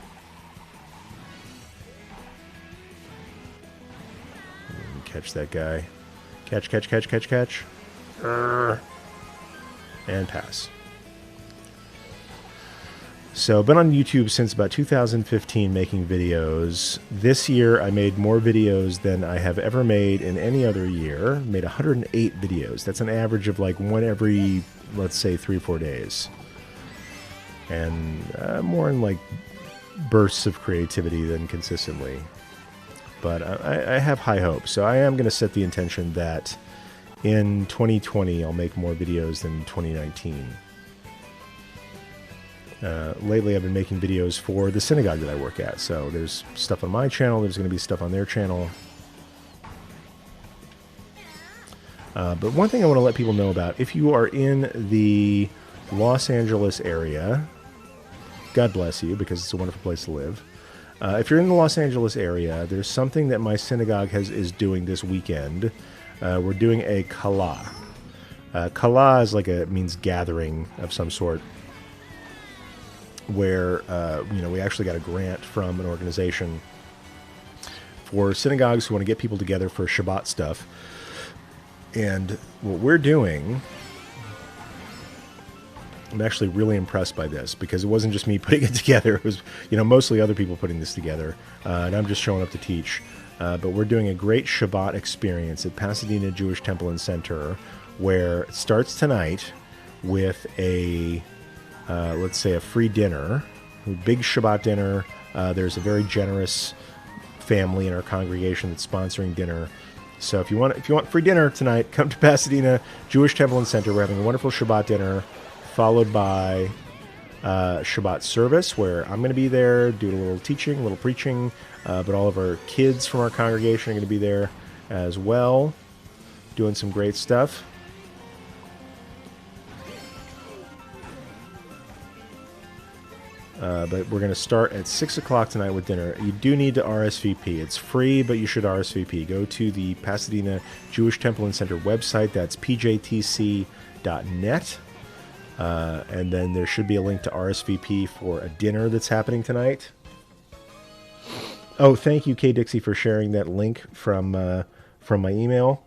Catch that guy. Catch. And pass. So I've been on YouTube since about 2015 making videos. This year I made more videos than I have ever made in any other year. Made 108 videos. That's an average of like one every, let's say, 3-4 days. and more in like bursts of creativity than consistently. But I have high hopes, so I am going to set the intention that in 2020 I'll make more videos than 2019. Lately I've been making videos for the synagogue that I work at, so there's stuff on my channel, there's going to be stuff on their channel. But one thing I want to let people know about, if you are in the Los Angeles area, God bless you, because it's a wonderful place to live. If you're in the Los Angeles area, there's something that my synagogue is doing this weekend. We're doing a kala. Kala is means gathering of some sort, where we actually got a grant from an organization for synagogues who want to get people together for Shabbat stuff. And what we're doing, I'm actually really impressed by this, because it wasn't just me putting it together. It was, mostly other people putting this together, and I'm just showing up to teach. But we're doing a great Shabbat experience at Pasadena Jewish Temple and Center, where it starts tonight with a, let's say, a free dinner, a big Shabbat dinner. There's a very generous family in our congregation that's sponsoring dinner. So if you want free dinner tonight, come to Pasadena Jewish Temple and Center. We're having a wonderful Shabbat dinner, followed by Shabbat service, where I'm going to be there doing a little teaching, a little preaching, but all of our kids from our congregation are going to be there as well, doing some great stuff. But we're going to start at 6 o'clock tonight with dinner. You do need to RSVP. It's free, but you should RSVP. Go to the Pasadena Jewish Temple and Center website. That's pjtc.net. And then there should be a link to RSVP for a dinner that's happening tonight. Oh, thank you, Kay Dixie, for sharing that link from my email.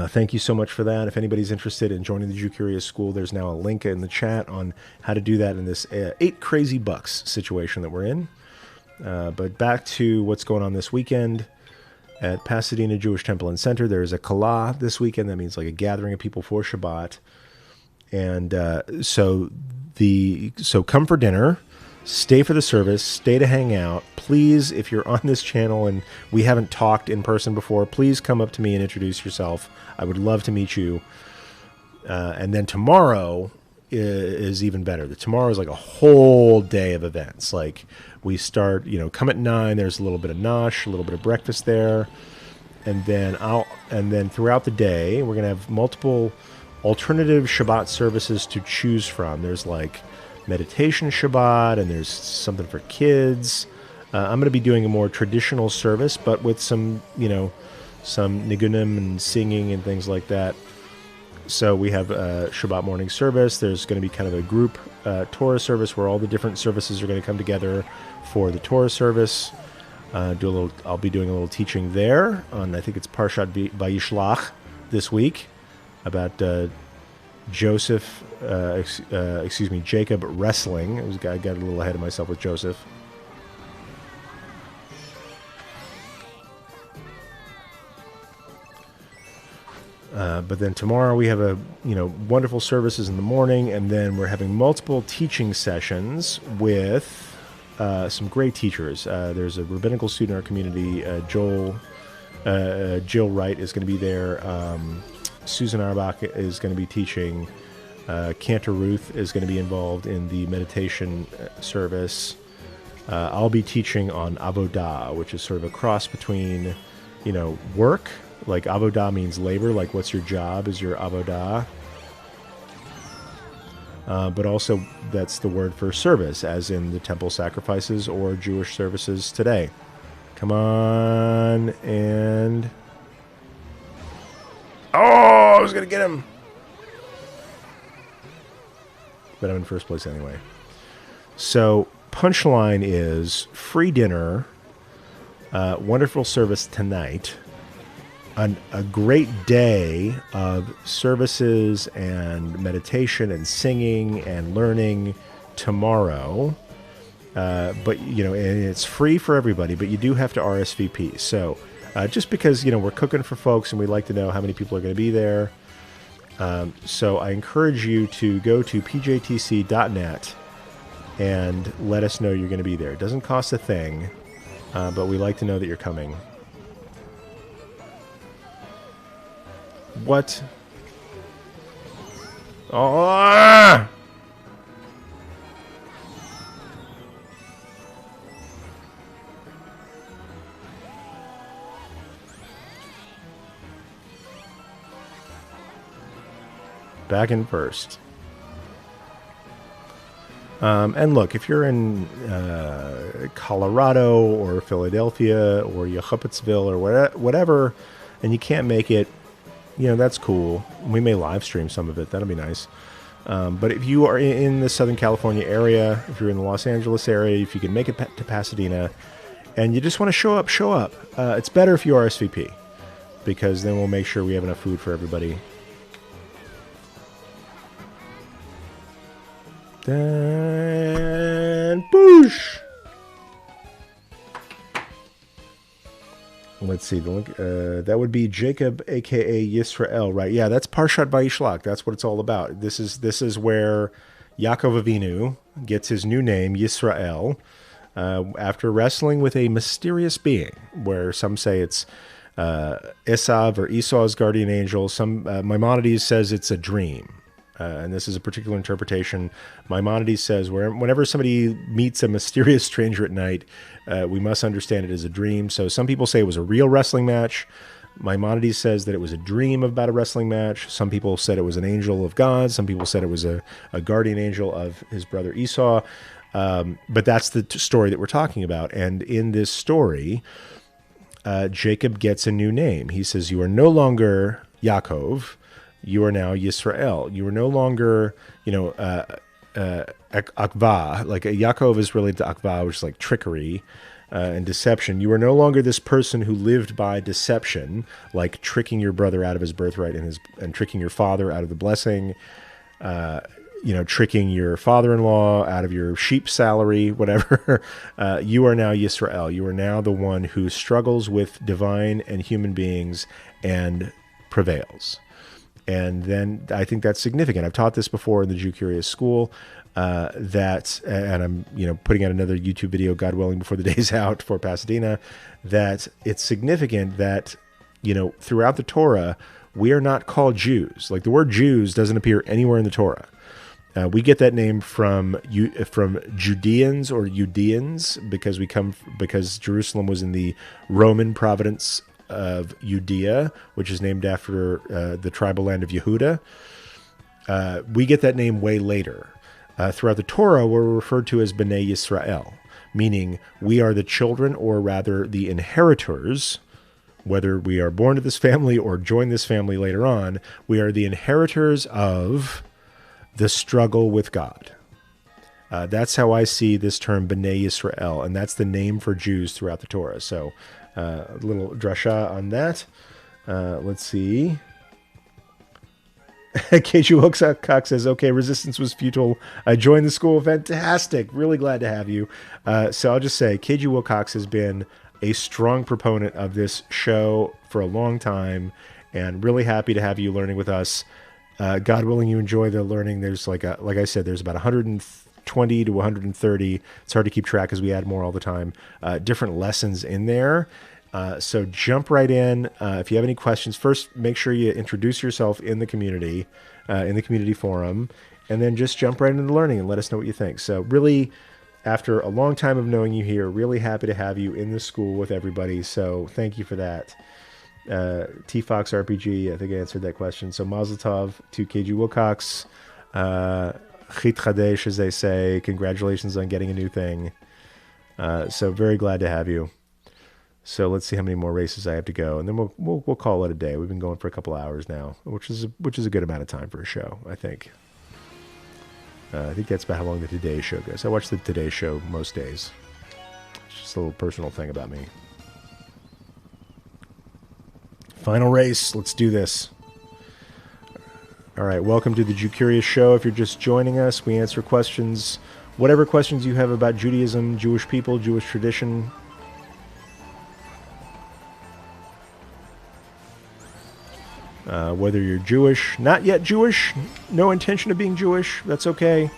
Thank you so much for that. If anybody's interested in joining the Jew Curious School, there's now a link in the chat on how to do that in this 8 crazy bucks situation that we're in. But back to what's going on this weekend. At Pasadena Jewish Temple and Center, there's a kala this weekend. That means like a gathering of people for Shabbat. And so come for dinner, stay for the service, stay to hang out. Please, if you're on this channel and we haven't talked in person before, please come up to me and introduce yourself. I would love to meet you. And then tomorrow is even better. Tomorrow is like a whole day of events. Like we start, come at 9. There's a little bit of nosh, a little bit of breakfast there, and then throughout the day we're gonna have multiple alternative Shabbat services to choose from. There's like meditation Shabbat, and there's something for kids. I'm gonna be doing a more traditional service, but with some, some nigunim and singing and things like that. So we have a Shabbat morning service. There's going to be kind of a group Torah service where all the different services are going to come together for the Torah service. I'll be doing a little teaching there on, I think it's Parshat Vayishlach this week, about Jacob wrestling. I got a little ahead of myself with Joseph. But then tomorrow we have wonderful services in the morning, and then we're having multiple teaching sessions with some great teachers. There's a rabbinical student in our community, Jill Wright is going to be there. Susan Arbach is going to be teaching. Cantor Ruth is going to be involved in the meditation service. I'll be teaching on avodah, which is sort of a cross between, work. Like avodah means labor, like what's your job is your avodah. But also that's the word for service, as in the temple sacrifices or Jewish services today. Come on, and... Oh, I was going to get him! But I'm in first place anyway. So, punchline is free dinner, wonderful service tonight, a great day of services and meditation and singing and learning tomorrow. But, and it's free for everybody, but you do have to RSVP. So just because, we're cooking for folks and we like to know how many people are going to be there, So I encourage you to go to pjtc.net and let us know you're going to be there. It doesn't cost a thing, but we like to know that you're coming. What? Oh! Back in first. And look, if you're in Colorado or Philadelphia or Yehupitzville or whatever, and you can't make it, that's cool. We may live stream some of it. That'll be nice. But if you are in the Southern California area, if you're in the Los Angeles area, if you can make it to Pasadena, and you just want to show up. It's better if you RSVP, because then we'll make sure we have enough food for everybody. Then boosh. Let's see the link. That would be Jacob, aka Yisrael, right? Yeah, that's Parshat Vayishlach. That's what it's all about. This is where Yaakov Avinu gets his new name, Yisrael, after wrestling with a mysterious being. Where some say it's Esav or Esau's guardian angel. Some Maimonides says it's a dream. And this is a particular interpretation. Maimonides says whenever somebody meets a mysterious stranger at night, we must understand it as a dream. So some people say it was a real wrestling match. Maimonides says that it was a dream about a wrestling match. Some people said it was an angel of God. Some people said it was a guardian angel of his brother Esau. But that's the story that we're talking about. And in this story, Jacob gets a new name. He says, "You are no longer Yaakov. You are now Yisrael. You are no longer, Akva. Like Yaakov is related to Akva, which is like trickery and deception. You are no longer this person who lived by deception, like tricking your brother out of his birthright and tricking your father out of the blessing, tricking your father-in-law out of your sheep salary, whatever. You are now Yisrael. You are now the one who struggles with divine and human beings and prevails." And then I think that's significant. I've taught this before in the Jew Curious School, and I'm putting out another YouTube video, God willing, before the day's out for Pasadena, that it's significant that, throughout the Torah, we are not called Jews. Like the word Jews doesn't appear anywhere in the Torah. We get that name from Judeans or Judeans because Jerusalem was in the Roman province of Judea, which is named after the tribal land of Yehuda. We get that name way later. Throughout the Torah, we're referred to as Bnei Yisrael, meaning we are the children, or rather the inheritors, whether we are born to this family or join this family later on, we are the inheritors of the struggle with God. That's how I see this term Bnei Yisrael, and that's the name for Jews throughout the Torah. So a little drasha on that. Let's see. KG Wilcox says, "Okay, resistance was futile. I joined the school. Fantastic. Really glad to have you." So I'll just say, KG Wilcox has been a strong proponent of this show for a long time, and really happy to have you learning with us. God willing, you enjoy the learning. There's like I said, there's about 120 to 130. It's hard to keep track as we add more all the time. Different lessons in there. So jump right in. If you have any questions, first make sure you introduce yourself in the community forum, and then just jump right into learning and let us know what you think. So really, after a long time of knowing you here, really happy to have you in the school with everybody. So thank you for that. T-Fox RPG, I think I answered that question. So Mazel Tov to KG Wilcox. Chit Chadesh, as they say. Congratulations on getting a new thing. So very glad to have you. So let's see how many more races I have to go, and then we'll call it a day. We've been going for a couple hours now, which is a good amount of time for a show, I think. I think that's about how long the Today Show goes. I watch the Today Show most days. It's just a little personal thing about me. Final race. Let's do this. All right. Welcome to the Jew Curious Show. If you're just joining us, we answer questions, whatever questions you have about Judaism, Jewish people, Jewish tradition. whether you're Jewish, not yet Jewish, no intention of being Jewish, that's okay.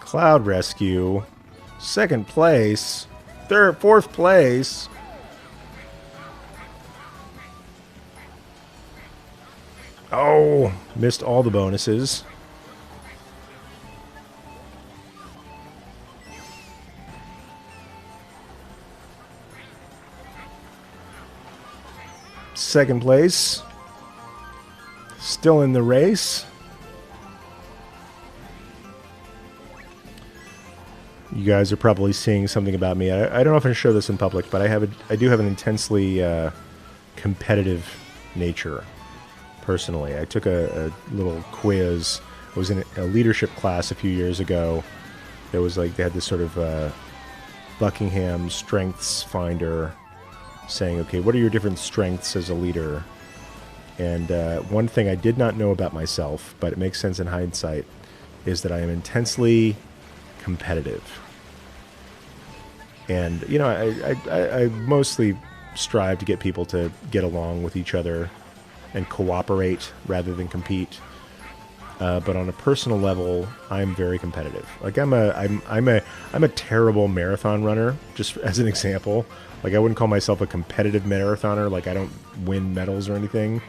Cloud Rescue, second place, fourth place. Oh, missed all the bonuses. Second place, still in the race. You guys are probably seeing something about me. I don't often show this in public, but I do have an intensely competitive nature. Personally, I took a little quiz. I was in a leadership class a few years ago. There was they had this sort of Buckingham Strengths Finder, saying, okay, what are your different strengths as a leader? And one thing I did not know about myself, but it makes sense in hindsight, is that I am intensely competitive. And, you know, I mostly strive to get people to get along with each other and cooperate rather than compete. But on a personal level, I'm very competitive. Like I'm a terrible marathon runner, just as an example. Like I wouldn't call myself a competitive marathoner. Like I don't win medals or anything.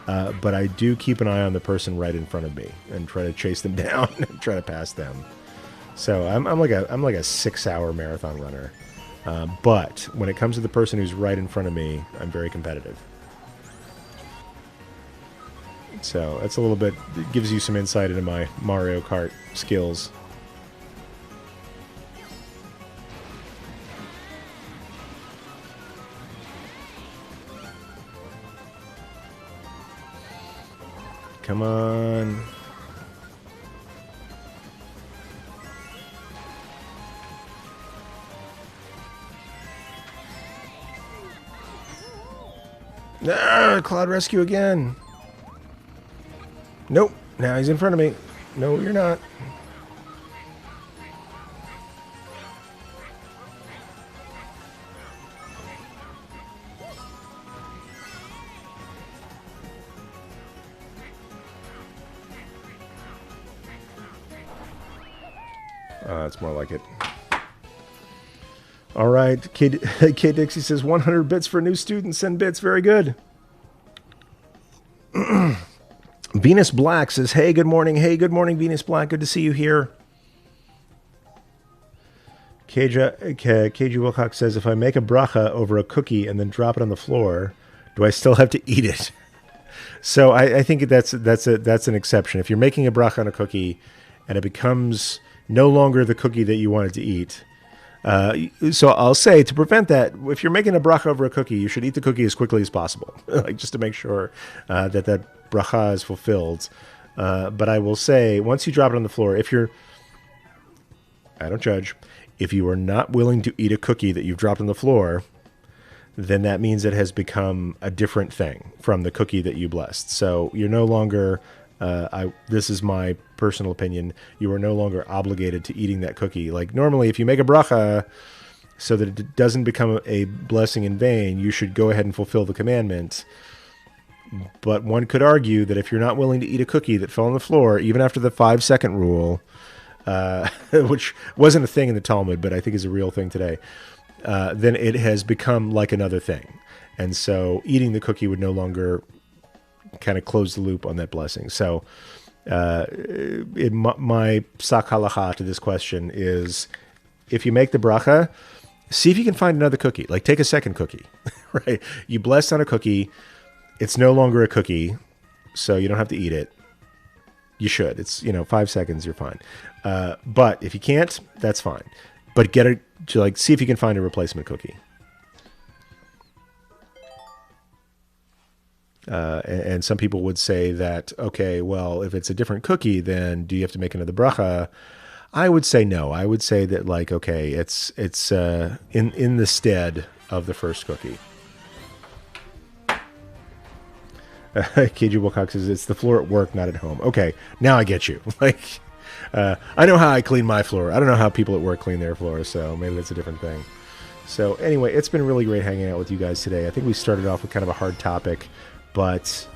But I do keep an eye on the person right in front of me and try to chase them down and try to pass them. So I'm like a 6-hour marathon runner. But when it comes to the person who's right in front of me, I'm very competitive. So that's a little bit, it gives you some insight into my Mario Kart skills. Come on. Ah, Cloud Rescue again. Nope. Now he's in front of me. No, you're not. It's more like it. All right. K Dixie says 100 bits for new students. Send bits. Very good. Venus Black says, hey, good morning. Hey, good morning, Venus Black. Good to see you here. KG Wilcox says, if I make a bracha over a cookie and then drop it on the floor, do I still have to eat it? So I think that's an exception. If you're making a bracha on a cookie and it becomes no longer the cookie that you wanted to eat, so I'll say, to prevent that, if you're making a bracha over a cookie, you should eat the cookie as quickly as possible, like just to make sure that bracha is fulfilled. But I will say, once you drop it on the floor, I don't judge, if you are not willing to eat a cookie that you've dropped on the floor, then that means it has become a different thing from the cookie that you blessed. So you're no longer, this is my personal opinion, you are no longer obligated to eating that cookie. Like normally, if you make a bracha so that it doesn't become a blessing in vain, you should go ahead and fulfill the commandment. But one could argue that if you're not willing to eat a cookie that fell on the floor, even after the 5-second rule, which wasn't a thing in the Talmud, but I think is a real thing today, then it has become like another thing. And so eating the cookie would no longer kind of close the loop on that blessing. So my sak halacha to this question is, if you make the bracha, see if you can find another cookie. Like take a second cookie, right? You blessed on a cookie. It's no longer a cookie, so you don't have to eat it. You should. It's, 5 seconds, you're fine. But if you can't, that's fine. But see if you can find a replacement cookie. And some people would say that, okay, well, if it's a different cookie, then do you have to make another bracha? I would say no. I would say that, like, okay, it's in the stead of the first cookie. KG Wilcox says it's the floor at work, not at home. Okay, now I get you. Like, I know how I clean my floor. I don't know how people at work clean their floors, so maybe that's a different thing. So anyway, it's been really great hanging out with you guys today. I think we started off with kind of a hard topic, but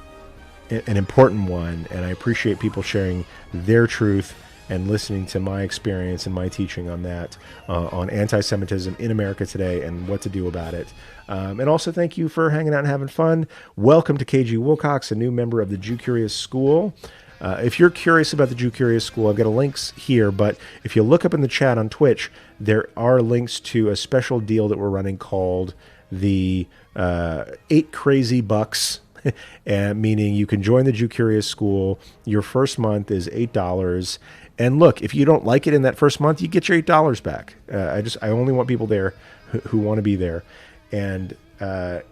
an important one, and I appreciate people sharing their truth and listening to my experience and my teaching on that, on anti-Semitism in America today and what to do about it. And also thank you for hanging out and having fun. Welcome to KG Wilcox, a new member of the Jew Curious School. If you're curious about the Jew Curious School, I've got links here, but if you look up in the chat on Twitch, there are links to a special deal that we're running called the 8 Crazy Bucks, meaning you can join the Jew Curious School. Your first month is $8. And look, if you don't like it in that first month, you get your $8 back. I only want people there who want to be there. And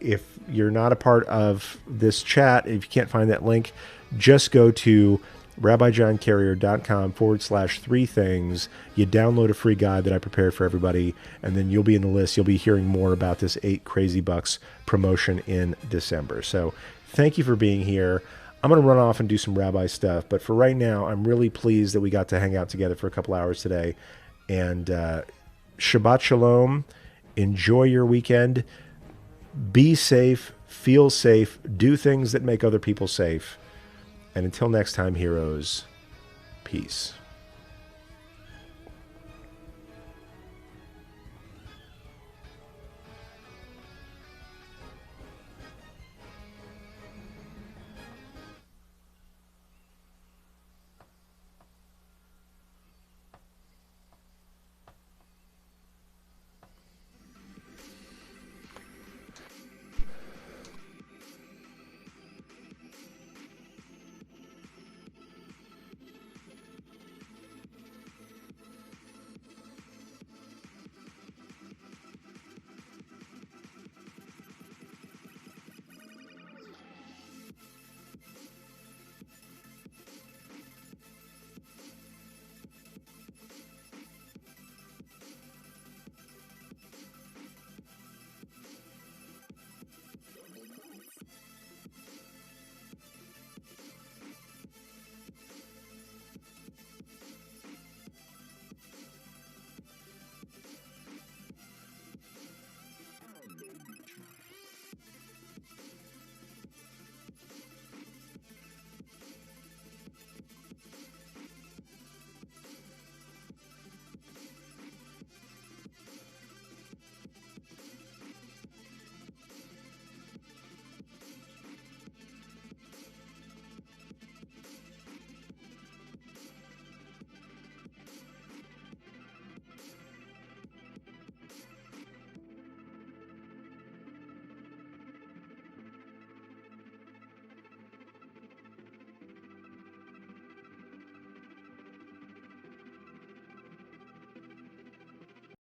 if you're not a part of this chat, if you can't find that link, just go to rabbijohncarrier.com/3 things. You download a free guide that I prepared for everybody, and then you'll be in the list. You'll be hearing more about this 8 Crazy Bucks promotion in December. So thank you for being here. I'm going to run off and do some rabbi stuff, but for right now, I'm really pleased that we got to hang out together for a couple hours today. And Shabbat Shalom. Enjoy your weekend. Be safe. Feel safe. Do things that make other people safe. And until next time, heroes, peace.